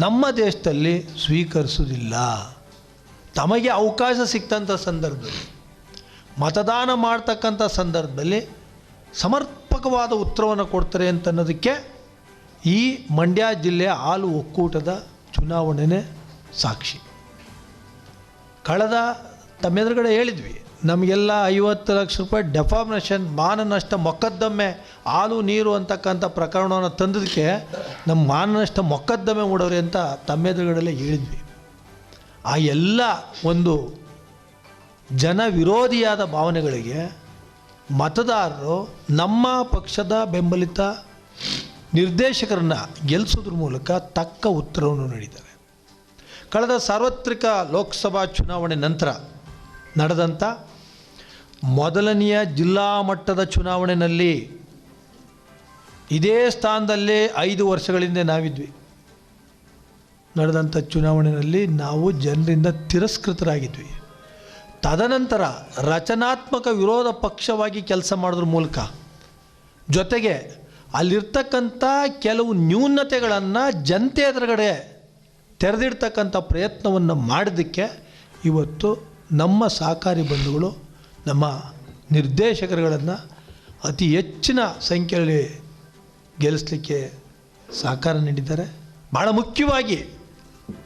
ನಮ್ಮ ದೇಶದಲ್ಲಿ ಸ್ವೀಕರಿಸುವುದಿಲ್ಲ. ತಮಗೆ ಅವಕಾಶ ಸಿಕ್ತಂಥ ಸಂದರ್ಭದಲ್ಲಿ, ಮತದಾನ ಮಾಡ್ತಕ್ಕಂಥ ಸಂದರ್ಭದಲ್ಲಿ ಸಮರ್ಪಕವಾದ ಉತ್ತರವನ್ನು ಕೊಡ್ತಾರೆ ಅಂತ ಅನ್ನೋದಕ್ಕೆ ಈ ಮಂಡ್ಯ ಜಿಲ್ಲೆಯ ಹಾಲು ಒಕ್ಕೂಟದ ಚುನಾವಣೆನೇ ಸಾಕ್ಷಿ. ಕಳೆದ ತಮ್ಮೆದುರುಗಡೆ ಹೇಳಿದ್ವಿ, ನಮಗೆಲ್ಲ 50 ಲಕ್ಷ ರೂಪಾಯಿ ಡೆಫಾಮೇಷನ್ ಮಾನನಷ್ಟ ಮೊಕದ್ದಮೆ ಹಾಲು ನೀರು ಅಂತಕ್ಕಂಥ ಪ್ರಕರಣವನ್ನು ತಂದದಕ್ಕೆ ನಮ್ಮ ಮಾನನಷ್ಟ ಮೊಕದ್ದಮೆ ಮೂಡವ್ರೆ ಅಂತ ತಮ್ಮೆದುರುಗಡೆಲ್ಲೇ ಹೇಳಿದ್ವಿ. ಆ ಎಲ್ಲ ಒಂದು ಜನ ವಿರೋಧಿಯಾದ ಭಾವನೆಗಳಿಗೆ ಮತದಾರರು ನಮ್ಮ ಪಕ್ಷದ ಬೆಂಬಲಿತ ನಿರ್ದೇಶಕರನ್ನು ಗೆಲ್ಲಿಸೋದ್ರ ಮೂಲಕ ತಕ್ಕ ಉತ್ತರವನ್ನು ನೀಡಿದ್ದಾರೆ. ಕಳೆದ ಸಾರ್ವತ್ರಿಕ ಲೋಕಸಭಾ ಚುನಾವಣೆ ನಂತರ ನಡೆದಂಥ ಮೊದಲನೆಯ ಜಿಲ್ಲಾ ಮಟ್ಟದ ಚುನಾವಣೆಯಲ್ಲಿ ಇದೇ ಸ್ಥಾನದಲ್ಲಿ 5 ವರ್ಷಗಳಿಂದ ನಾವಿದ್ವಿ. ನಡೆದಂಥ ಚುನಾವಣೆಯಲ್ಲಿ ನಾವು ಜನರಿಂದ ತಿರಸ್ಕೃತರಾಗಿದ್ವಿ. ತದನಂತರ ರಚನಾತ್ಮಕ ವಿರೋಧ ಪಕ್ಷವಾಗಿ ಕೆಲಸ ಮಾಡೋದ್ರ ಮೂಲಕ, ಜೊತೆಗೆ ಅಲ್ಲಿರ್ತಕ್ಕಂಥ ಕೆಲವು ನ್ಯೂನತೆಗಳನ್ನು ಜನತೆ ಎದುರುಗಡೆ ತೆರೆದಿಡ್ತಕ್ಕಂಥ ಪ್ರಯತ್ನವನ್ನು ಮಾಡೋದಕ್ಕೆ ಇವತ್ತು ನಮ್ಮ ಸಹಕಾರಿ ಬಂಧುಗಳು ನಮ್ಮ ನಿರ್ದೇಶಕರುಗಳನ್ನು ಅತಿ ಹೆಚ್ಚಿನ ಸಂಖ್ಯೆಯಲ್ಲಿ ಗೆಲ್ಲಿಸಲಿಕ್ಕೆ ಸಹಕಾರ ನೀಡಿದ್ದಾರೆ. ಭಾಳ ಮುಖ್ಯವಾಗಿ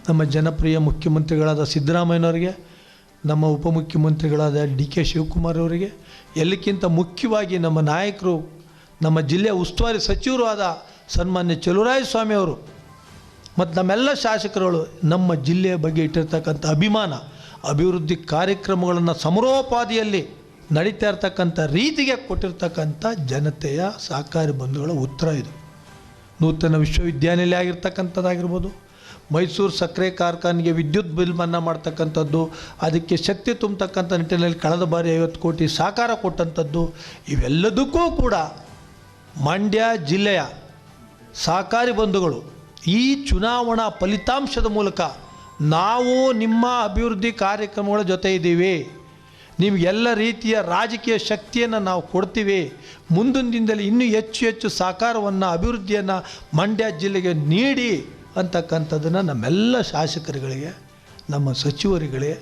ನಮ್ಮ ಜನಪ್ರಿಯ ಮುಖ್ಯಮಂತ್ರಿಗಳಾದ ಸಿದ್ದರಾಮಯ್ಯನವರಿಗೆ, ನಮ್ಮ ಉಪಮುಖ್ಯಮಂತ್ರಿಗಳಾದ ಡಿ ಕೆ ಶಿವಕುಮಾರ್ ಅವರಿಗೆ, ಎಲ್ಲಕ್ಕಿಂತ ಮುಖ್ಯವಾಗಿ ನಮ್ಮ ನಾಯಕರು, ನಮ್ಮ ಜಿಲ್ಲೆಯ ಉಸ್ತುವಾರಿ ಸಚಿವರು ಆದ ಸನ್ಮಾನ್ಯ ಚಲುವರಾಯಸ್ವಾಮಿ ಅವರು ಮತ್ತು ನಮ್ಮೆಲ್ಲ ಶಾಸಕರುಗಳು ನಮ್ಮ ಜಿಲ್ಲೆಯ ಬಗ್ಗೆ ಇಟ್ಟಿರ್ತಕ್ಕಂಥ ಅಭಿಮಾನ, ಅಭಿವೃದ್ಧಿ ಕಾರ್ಯಕ್ರಮಗಳನ್ನು ಸಮರೋಪಾದಿಯಲ್ಲಿ ನಡೀತಾ ಇರ್ತಕ್ಕಂಥ ರೀತಿಗೆ ಕೊಟ್ಟಿರ್ತಕ್ಕಂಥ ಜನತೆಯ ಸಹಕಾರಿ ಬಂಧುಗಳ ಉತ್ತರ ಇದು. ನೂತನ ವಿಶ್ವವಿದ್ಯಾನಿಲಯ ಆಗಿರ್ತಕ್ಕಂಥದ್ದಾಗಿರ್ಬೋದು, ಮೈಸೂರು ಸಕ್ಕರೆ ಕಾರ್ಖಾನೆಗೆ ವಿದ್ಯುತ್ ಬಿಲ್ ಮನ್ನಾ ಮಾಡ್ತಕ್ಕಂಥದ್ದು, ಅದಕ್ಕೆ ಶಕ್ತಿ ತುಂಬತಕ್ಕಂಥ ನಿಟ್ಟಿನಲ್ಲಿ ಕಳೆದ ಬಾರಿ 50 ಕೋಟಿ ಸಹಕಾರ ಕೊಟ್ಟಂಥದ್ದು, ಇವೆಲ್ಲದಕ್ಕೂ ಕೂಡ ಮಂಡ್ಯ ಜಿಲ್ಲೆಯ ಸಹಕಾರಿ ಬಂಧುಗಳು ಈ ಚುನಾವಣಾ ಫಲಿತಾಂಶದ ಮೂಲಕ ನಾವು ನಿಮ್ಮ ಅಭಿವೃದ್ಧಿ ಕಾರ್ಯಕ್ರಮಗಳ ಜೊತೆ ಇದ್ದೀವಿ, ನಿಮಗೆಲ್ಲ ರೀತಿಯ ರಾಜಕೀಯ ಶಕ್ತಿಯನ್ನು ನಾವು ಕೊಡ್ತೀವಿ, ಮುಂದಿನ ದಿನದಲ್ಲಿ ಇನ್ನೂ ಹೆಚ್ಚು ಸಹಕಾರವನ್ನು, ಅಭಿವೃದ್ಧಿಯನ್ನು ಮಂಡ್ಯ ಜಿಲ್ಲೆಗೆ ನೀಡಿ ಅಂತಕ್ಕಂಥದ್ದನ್ನು ನಮ್ಮೆಲ್ಲ ಶಾಸಕರುಗಳಿಗೆ, ನಮ್ಮ ಸಚಿವರುಗಳಿಗೆ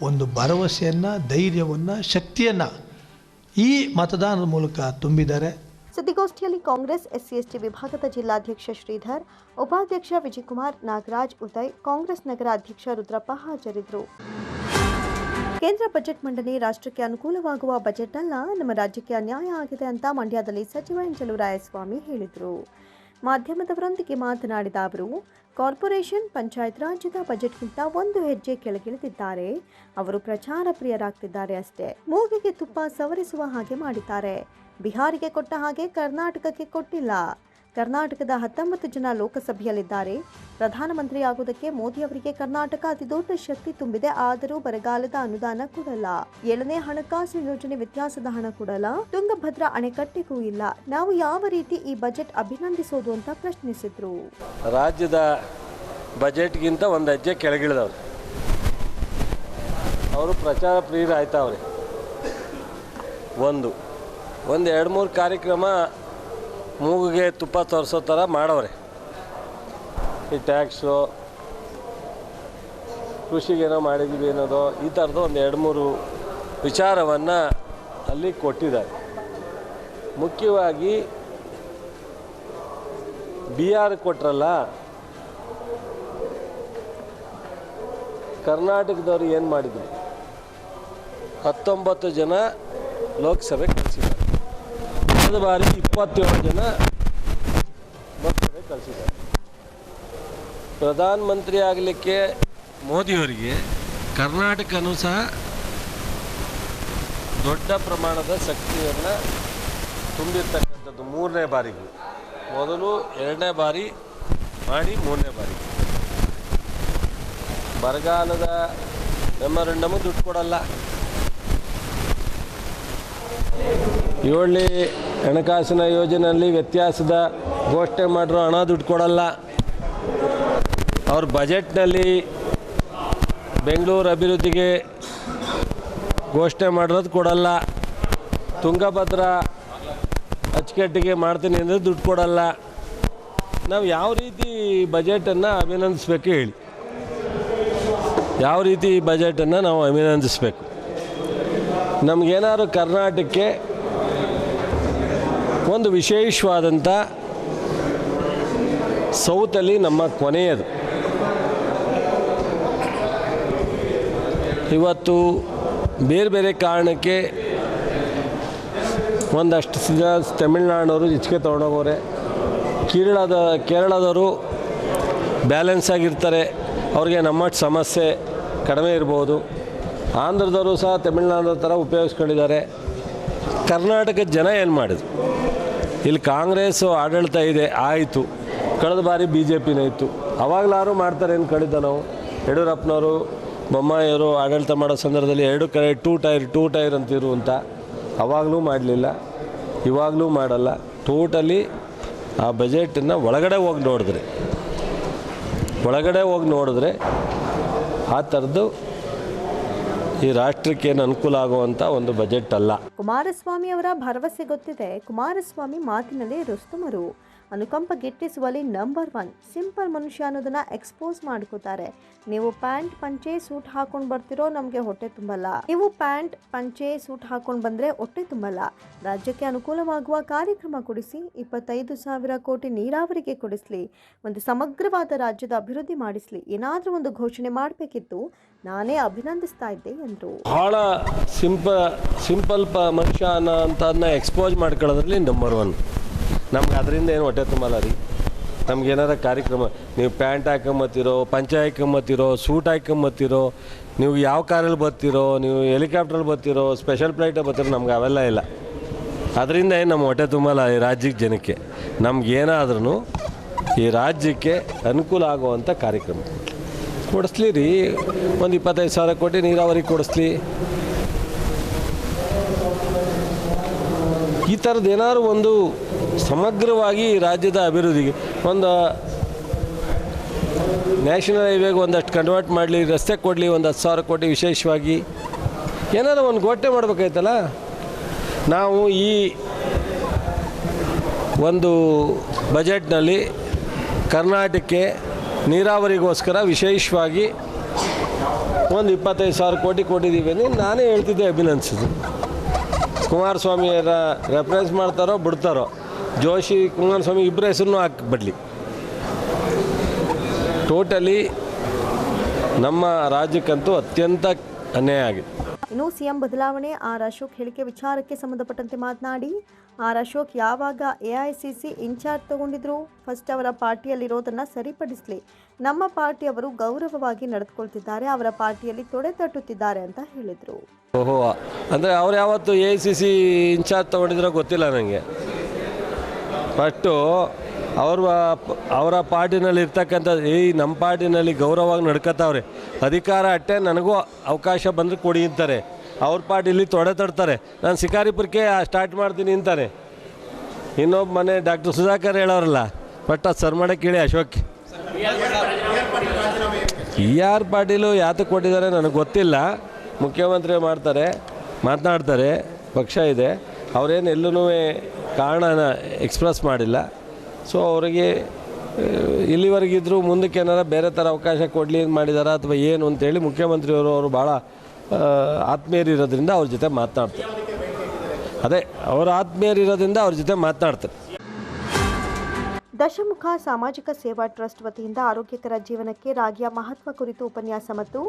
ಒಂದು ಭರವಸೆಯನ್ನು, ಧೈರ್ಯವನ್ನು, ಶಕ್ತಿಯನ್ನು ಈ ಮತದಾನದ ಮೂಲಕ ತುಂಬಿದ್ದಾರೆ. ಸುದ್ದಿಗೋಷ್ಠಿಯಲ್ಲಿ ಕಾಂಗ್ರೆಸ್ SC/ST ವಿಭಾಗದ ಜಿಲ್ಲಾಧ್ಯಕ್ಷ ಶ್ರೀಧರ್, ಉಪಾಧ್ಯಕ್ಷ ವಿಜಯಕುಮಾರ್, ನಾಗರಾಜ್, ಉದಯ್, ಕಾಂಗ್ರೆಸ್ ನಗರ ಅಧ್ಯಕ್ಷ ರುದ್ರಪ್ಪ ಹಾಜರಿದ್ದರು. ಕೇಂದ್ರ ಬಜೆಟ್ ಮಂಡನೆ ರಾಷ್ಟ್ರಕ್ಕೆ ಅನುಕೂಲವಾಗುವ ಬಜೆಟ್ ಅಲ್ಲ, ನಮ್ಮ ರಾಜ್ಯಕ್ಕೆ ಅನ್ಯಾಯ ಆಗಿದೆ ಅಂತ ಮಂಡ್ಯದಲ್ಲಿ ಸಚಿವ ಎನ್ ಚಲುವರಾಯಸ್ವಾಮಿ ಹೇಳಿದರು. ಮಾಧ್ಯಮದವರೊಂದಿಗೆ ಮಾತನಾಡಿದ ಅವರು, ಕಾರ್ಪೊರೇಷನ್, ಪಂಚಾಯತ್ ರಾಜ್ಯದ ಬಜೆಟ್ಗಿಂತ ಒಂದು ಹೆಜ್ಜೆ ಕೆಳಗಿಳಿದಿದ್ದಾರೆ. ಅವರು ಪ್ರಚಾರ ಪ್ರಿಯರಾಗ್ತಿದ್ದಾರೆ ಅಷ್ಟೇ. ಮೂಗಿಗೆ ತುಪ್ಪ ಸವರಿಸುವ ಹಾಗೆ ಮಾಡಿದ್ದಾರೆ. ಬಿಹಾರಿಗೆ ಕೊಟ್ಟ ಹಾಗೆ ಕರ್ನಾಟಕಕ್ಕೆ ಕೊಟ್ಟಿಲ್ಲ. ಕರ್ನಾಟಕದ 19 ಜನ ಲೋಕಸಭೆಯಲ್ಲಿದ್ದಾರೆ. ಪ್ರಧಾನಮಂತ್ರಿ ಆಗುವುದಕ್ಕೆ ಮೋದಿ ಅವರಿಗೆ ಕರ್ನಾಟಕ ಅತಿ ದೊಡ್ಡ ಶಕ್ತಿ ತುಂಬಿದೆ. ಆದರೂ ಬರಗಾಲದ ಅನುದಾನ ಕೊಡಲ್ಲ. 7ನೇ ಹಣಕಾಸು ಯೋಜನೆ ವ್ಯತ್ಯಾಸದ ಹಣ ಕೊಡಲ್ಲ. ತುಂಗಭದ್ರಾ ಅಣೆಕಟ್ಟೆಗೂ ಇಲ್ಲ. ನಾವು ಯಾವ ರೀತಿ ಈ ಬಜೆಟ್ ಅಭಿನಂದಿಸೋದು ಅಂತ ಪ್ರಶ್ನಿಸಿದ್ರು. ರಾಜ್ಯದ ಬಜೆಟ್ಗಿಂತ ಒಂದು ಹೆಜ್ಜೆ ಕೆಳಗಿಳಿದವ್ರು. ಅವರು ಪ್ರಚಾರ ಪ್ರಿಯರಾಯ್ತವ್ರೆ. ಒಂದು 2-3 ಕಾರ್ಯಕ್ರಮ ಮೂಗಿಗೆ ತುಪ್ಪ ತೋರಿಸೋ ಥರ ಮಾಡವ್ರೆ. ಈ ಟ್ಯಾಕ್ಸು, ಕೃಷಿಗೇನೋ ಮಾಡಿದ್ವಿ ಅನ್ನೋದು, ಈ ಥರದ್ದು 2-3 ವಿಚಾರವನ್ನು ಅಲ್ಲಿ ಕೊಟ್ಟಿದ್ದಾರೆ. ಮುಖ್ಯವಾಗಿ ಬಿಹಾರ್ ಕೊಟ್ರಲ್ಲ, ಕರ್ನಾಟಕದವ್ರು ಏನು ಮಾಡಿದ್ರು, 19 ಜನ ಲೋಕಸಭೆ ಕಳಿಸಿದ್ದಾರೆ. ಕಳೆದ ಬಾರಿ 27 ಜನ ಲೋಕಸಭೆ ಕಳಿಸಿದ್ದಾರೆ. ಪ್ರಧಾನಮಂತ್ರಿ ಆಗಲಿಕ್ಕೆ ಮೋದಿಯವರಿಗೆ ಕರ್ನಾಟಕನೂ ಸಹ ದೊಡ್ಡ ಪ್ರಮಾಣದ ಶಕ್ತಿಯನ್ನು ತುಂಬಿರ್ತಕ್ಕಂಥದ್ದು 3ನೇ ಬಾರಿಗೂ. ಮೊದಲು 2ನೇ ಬಾರಿ ಮಾಡಿ 3ನೇ ಬಾರಿ ಬರಗಾಲದ ಮೆಮೊರಂಡಮು ದುಡ್ಡು ಕೊಡಲ್ಲ. 7ನೇ ಹಣಕಾಸಿನ ಯೋಜನೆಯಲ್ಲಿ ವ್ಯತ್ಯಾಸದ ಘೋಷಣೆ ಮಾಡಿರೋ ಹಣ ದುಡ್ಡು ಕೊಡಲ್ಲ. ಅವ್ರ ಬಜೆಟ್ನಲ್ಲಿ ಬೆಂಗಳೂರು ಅಭಿವೃದ್ಧಿಗೆ ಘೋಷಣೆ ಮಾಡಿರೋದು ಕೊಡಲ್ಲ. ತುಂಗಭದ್ರಾ ಅಚ್ಚುಕಟ್ಟಿಗೆ ಮಾಡ್ತೀನಿ ಅಂದರೆ ದುಡ್ಡು ಕೊಡಲ್ಲ. ನಾವು ಯಾವ ರೀತಿ ಬಜೆಟನ್ನು ಅಭಿನಂದಿಸಬೇಕು ಹೇಳಿ? ಯಾವ ರೀತಿ ಈ ಬಜೆಟನ್ನು ನಾವು ಅಭಿನಂದಿಸಬೇಕು? ನಮಗೇನಾದ್ರು ಕರ್ನಾಟಕಕ್ಕೆ ಒಂದು ವಿಶೇಷವಾದಂಥ ಸೌತಲ್ಲಿ ನಮ್ಮ ಕೊನೆಯದು. ಇವತ್ತು ಬೇರೆ ಬೇರೆ ಕಾರಣಕ್ಕೆ ಒಂದಷ್ಟು ಜನ ತಮಿಳ್ನಾಡವರು ಹೆಚ್ಚಿಗೆ ತೊಗೊಂಡೋಗೋರೆ, ಕೇರಳದವರು ಬ್ಯಾಲೆನ್ಸ್ ಆಗಿರ್ತಾರೆ, ಅವ್ರಿಗೆ ನಮ್ಮಷ್ಟು ಸಮಸ್ಯೆ ಕಡಿಮೆ ಇರ್ಬೋದು. ಆಂಧ್ರದವರು ಸಹ ತಮಿಳ್ನಾಡು ಥರ ಉಪಯೋಗಿಸ್ಕೊಂಡಿದ್ದಾರೆ. ಕರ್ನಾಟಕದ ಜನ ಏನು ಮಾಡಿದ್ರು? ಇಲ್ಲಿ ಕಾಂಗ್ರೆಸ್ಸು ಆಡಳಿತ ಇದೆ, ಆಯಿತು. ಕಳೆದ ಬಾರಿ BJPನೇ ಇತ್ತು, ಅವಾಗಲಾರು ಮಾಡ್ತಾರೆ ಏನು ಕಡಿದ ನಾವು. ಯಡಿಯೂರಪ್ಪನವರು ಬೊಮ್ಮಾಯಿಯವರು ಆಡಳಿತ ಮಾಡೋ ಸಂದರ್ಭದಲ್ಲಿ 2 ಕಡೆ ಟೂ ಟೈರ್ ಅಂತಿರು ಅಂತ, ಅವಾಗಲೂ ಮಾಡಲಿಲ್ಲ, ಇವಾಗಲೂ ಮಾಡಲ್ಲ. ಟೋಟಲಿ ಆ ಬಜೆಟನ್ನು ಒಳಗಡೆ ಹೋಗಿ ನೋಡಿದ್ರೆ ಆ ಥರದ್ದು ಈ ರಾಷ್ಟ್ರಕ್ಕೆ ಏನು ಅನುಕೂಲ ಆಗುವಂಥ ಒಂದು ಬಜೆಟ್ ಅಲ್ಲ. ಕುಮಾರಸ್ವಾಮಿ ಅವರ ಭರವಸೆ ಗೊತ್ತಿದೆ. ಕುಮಾರಸ್ವಾಮಿ ಮಾತಿನಲ್ಲಿ ರುಸ್ತುಮರು, ಅನುಕಂಪ ಗಿಟ್ಟಿಸುವಲ್ಲಿ ನಂಬರ್ 1. ಸಿಂಪಲ್ ಮನುಷ್ಯ ಅನ್ನೋದನ್ನ ಎಕ್ಸ್ಪೋಸ್ ಮಾಡ್ಕೋತಾರೆ. ನೀವು ಪ್ಯಾಂಟ್ ಪಂಚೆ ಸೂಟ್ ಹಾಕೊಂಡು ಬರ್ತಿರೋ ನಮಗೆ ಹೊಟ್ಟೆ ತುಂಬಲ್ಲ. ನೀವು ಪ್ಯಾಂಟ್ ಪಂಚೆ ಸೂಟ್ ಹಾಕೊಂಡು ಬಂದ್ರೆ ಹೊಟ್ಟೆ ತುಂಬಲ್ಲ. ರಾಜ್ಯಕ್ಕೆ ಅನುಕೂಲವಾಗುವ ಕಾರ್ಯಕ್ರಮ ಕೊಡಿಸಿ. 25,000 ಕೋಟಿ ನೀರಾವರಿಗೆ ಕೊಡಿಸ್ಲಿ. ಒಂದು ಸಮಗ್ರವಾದ ರಾಜ್ಯದ ಅಭಿವೃದ್ಧಿ ಮಾಡಿಸ್ಲಿ. ಏನಾದರೂ ಒಂದು ಘೋಷಣೆ ಮಾಡಬೇಕಿತ್ತು. ನಾನೇ ಅಭಿನಂದಿಸ್ತಾ ಇದ್ದೆ ಎಂದರು. ಭಾಳ ಸಿಂಪಲ್ ಮನುಷ್ಯ ಅನ್ನೋಂಥದ್ದನ್ನ ಎಕ್ಸ್ಪೋಸ್ ಮಾಡ್ಕೊಳ್ಳೋದ್ರಲ್ಲಿ ನಂಬರ್ 1. ನಮ್ಗೆ ಅದರಿಂದ ಏನು ಹೊಟ್ಟೆ ತುಂಬಲ್ಲ ರೀ. ನಮ್ಗೇನಾರ ಕಾರ್ಯಕ್ರಮ, ನೀವು ಪ್ಯಾಂಟ್ ಹಾಕೊಂಬತ್ತೀರೋ, ಪಂಚೆ ಹಾಕೊಂಬತ್ತೀರೋ, ಸೂಟ್ ಹಾಕೊಂಬತ್ತೀರೋ, ನೀವು ಯಾವ ಕಾರಲ್ಲಿ ಬರ್ತೀರೋ, ನೀವು ಹೆಲಿಕಾಪ್ಟ್ರಲ್ಲಿ ಬರ್ತೀರೋ, ಸ್ಪೆಷಲ್ ಫ್ಲೈಟಲ್ಲಿ ಬರ್ತೀರೋ, ನಮ್ಗೆ ಅವೆಲ್ಲ ಇಲ್ಲ. ಅದರಿಂದ ಏನು ನಮ್ಮ ಹೊಟ್ಟೆ ತುಂಬಲ್ಲ ಈ ರಾಜ್ಯಕ್ಕೆ ಜನಕ್ಕೆ. ನಮಗೇನಾದ್ರೂ ಈ ರಾಜ್ಯಕ್ಕೆ ಅನುಕೂಲ ಆಗುವಂಥ ಕಾರ್ಯಕ್ರಮ ಕೊಡಿಸ್ಲಿ ರೀ. ಒಂದು 25,000 ಕೋಟಿ ನೀರಾವರಿಗೆ ಕೊಡಿಸ್ಲಿ. ಈ ಥರದ್ದು ಏನಾದ್ರು ಒಂದು ಸಮಗ್ರವಾಗಿ ರಾಜ್ಯದ ಅಭಿವೃದ್ಧಿಗೆ, ಒಂದು ನ್ಯಾಷನಲ್ ಹೈವೇಗೆ ಒಂದಷ್ಟು ಕನ್ವರ್ಟ್ ಮಾಡಲಿ, ರಸ್ತೆ ಕೊಡಲಿ, ಒಂದು 10,000 ಕೋಟಿ ವಿಶೇಷವಾಗಿ ಏನಾದ್ರು ಒಂದು ಘೋಷಣೆ ಮಾಡಬೇಕಾಯ್ತಲ್ಲ. ನಾವು ಈ ಒಂದು ಬಜೆಟ್ನಲ್ಲಿ ಕರ್ನಾಟಕಕ್ಕೆ ನೀರಾವರಿಗೋಸ್ಕರ ವಿಶೇಷವಾಗಿ ಒಂದು 25,000 ಕೋಟಿ ಕೊಟ್ಟಿದ್ದೀವಿ ಅಂತ ನಾನೇ ಹೇಳ್ತಿದ್ದೆ, ಅಭಿನಂದಿಸಿದ್ದು. ಕುಮಾರಸ್ವಾಮಿಯರ ರೆಫರೆನ್ಸ್ ಮಾಡ್ತಾರೋ ಬಿಡ್ತಾರೋ, ಜೋಶಿ ಕುಮಾರಸ್ವಾಮಿ ಇಬ್ಬರ ಹೆಸರನ್ನು ಹಾಕಿಬಿಡ್ಲಿ. ಟೋಟಲಿ ನಮ್ಮ ರಾಜ್ಯಕ್ಕಂತೂ ಅತ್ಯಂತ ಅನ್ಯಾಯ ಆಗಿದೆ. ಇನ್ನು ಸಿಎಂ ಬದಲಾವಣೆ ಆರ್ ಅಶೋಕ್ ಹೇಳಿಕೆ ವಿಚಾರಕ್ಕೆ ಸಂಬಂಧಪಟ್ಟಂತೆ ಮಾತನಾಡಿ, ಆರ್ ಅಶೋಕ್ ಯಾವಾಗ AICC ಇನ್ಚಾರ್ಜ್ ತಗೊಂಡಿದ್ರು, ಫಸ್ಟ್ ಅವರ ಪಾರ್ಟಿಯಲ್ಲಿರೋದನ್ನು ಸರಿಪಡಿಸಲಿ. ನಮ್ಮ ಪಾರ್ಟಿಯವರು ಗೌರವವಾಗಿ ನಡೆದುಕೊಳ್ತಿದ್ದಾರೆ, ಅವರ ಪಾರ್ಟಿಯಲ್ಲಿ ತೊಡೆ ತಟ್ಟುತ್ತಿದ್ದಾರೆ ಅಂತ ಹೇಳಿದರು. ಓಹೋ, ಅಂದರೆ ಅವ್ರು ಯಾವತ್ತು AICC ಇನ್ಚಾರ್ಜ್ ತೊಗೊಂಡಿದ್ರೋ ಗೊತ್ತಿಲ್ಲ ನನಗೆ. ಫಸ್ಟು ಅವರ ಪಾರ್ಟಿನಲ್ಲಿ ಇರ್ತಕ್ಕಂಥ ನಮ್ಮ ಪಾರ್ಟಿನಲ್ಲಿ ಗೌರವವಾಗಿ ನಡ್ಕೊತಾವ್ರೆ. ಅಧಿಕಾರ ಅಟ್ಟೆ ನನಗೂ ಅವಕಾಶ ಬಂದರೆ ಕೊಡಿ ಅಂತಾರೆ. ಅವ್ರ ಪಾರ್ಟಿಲಿ ತೊಡೆ ತಡ್ತಾರೆ. ನಾನು ಶಿಕಾರಿಪುರಕ್ಕೆ ಸ್ಟಾರ್ಟ್ ಮಾಡ್ತೀನಿ ಅಂತಾನೆ. ಇನ್ನೊಬ್ಬ ಮನೆ ಡಾಕ್ಟರ್ ಸುಧಾಕರ್ ಹೇಳೋರಲ್ಲ, ಬಟ್ ಅದು ಸರ್ ಮಾಡೋಕ್ಕೆ ಹೇಳಿ ಅಶೋಕ್. ಯಾರ ಪಾರ್ಟಿಲೂ ಯಾತಕ್ಕೆ ಕೊಟ್ಟಿದ್ದಾರೆ ನನಗೆ ಗೊತ್ತಿಲ್ಲ. ಮುಖ್ಯಮಂತ್ರಿ ಮಾತನಾಡ್ತಾರೆ, ಪಕ್ಷ ಇದೆ, ಅವರೇನು ಎಲ್ಲೂ ಕಾರಣನ ಎಕ್ಸ್ಪ್ರೆಸ್ ಮಾಡಿಲ್ಲ. ಸೊ ಅವರಿಗೆ ಇಲ್ಲಿವರೆಗಿದ್ರು ಮುಂದಕ್ಕೆ ಏನಾರ ಬೇರೆ ಥರ ಅವಕಾಶ ಕೊಡಲಿ ಮಾಡಿದಾರ ಅಥವಾ ಏನು ಅಂತೇಳಿ ಮುಖ್ಯಮಂತ್ರಿಯವರು ಅವರು ಭಾಳ ಆತ್ಮೀಯರಿರೋದ್ರಿಂದ ಅವ್ರ ಜೊತೆ ಮಾತನಾಡ್ತಾರೆ. ಅದೇ ಅವ್ರ ಆತ್ಮೀಯರಿರೋದ್ರಿಂದ ಅವ್ರ ಜೊತೆ ಮಾತನಾಡ್ತಾರೆ. ದಶಮುಖ ಸಾಮಾಜಿಕ ಸೇವಾ ಟ್ರಸ್ಟ್ ವತಿಯಿಂದ ಆರೋಗ್ಯಕರ ಜೀವನಕ್ಕೆ ರಾಗಿಯ ಮಹತ್ವ ಕುರಿತು ಉಪನ್ಯಾಸ ಮತ್ತು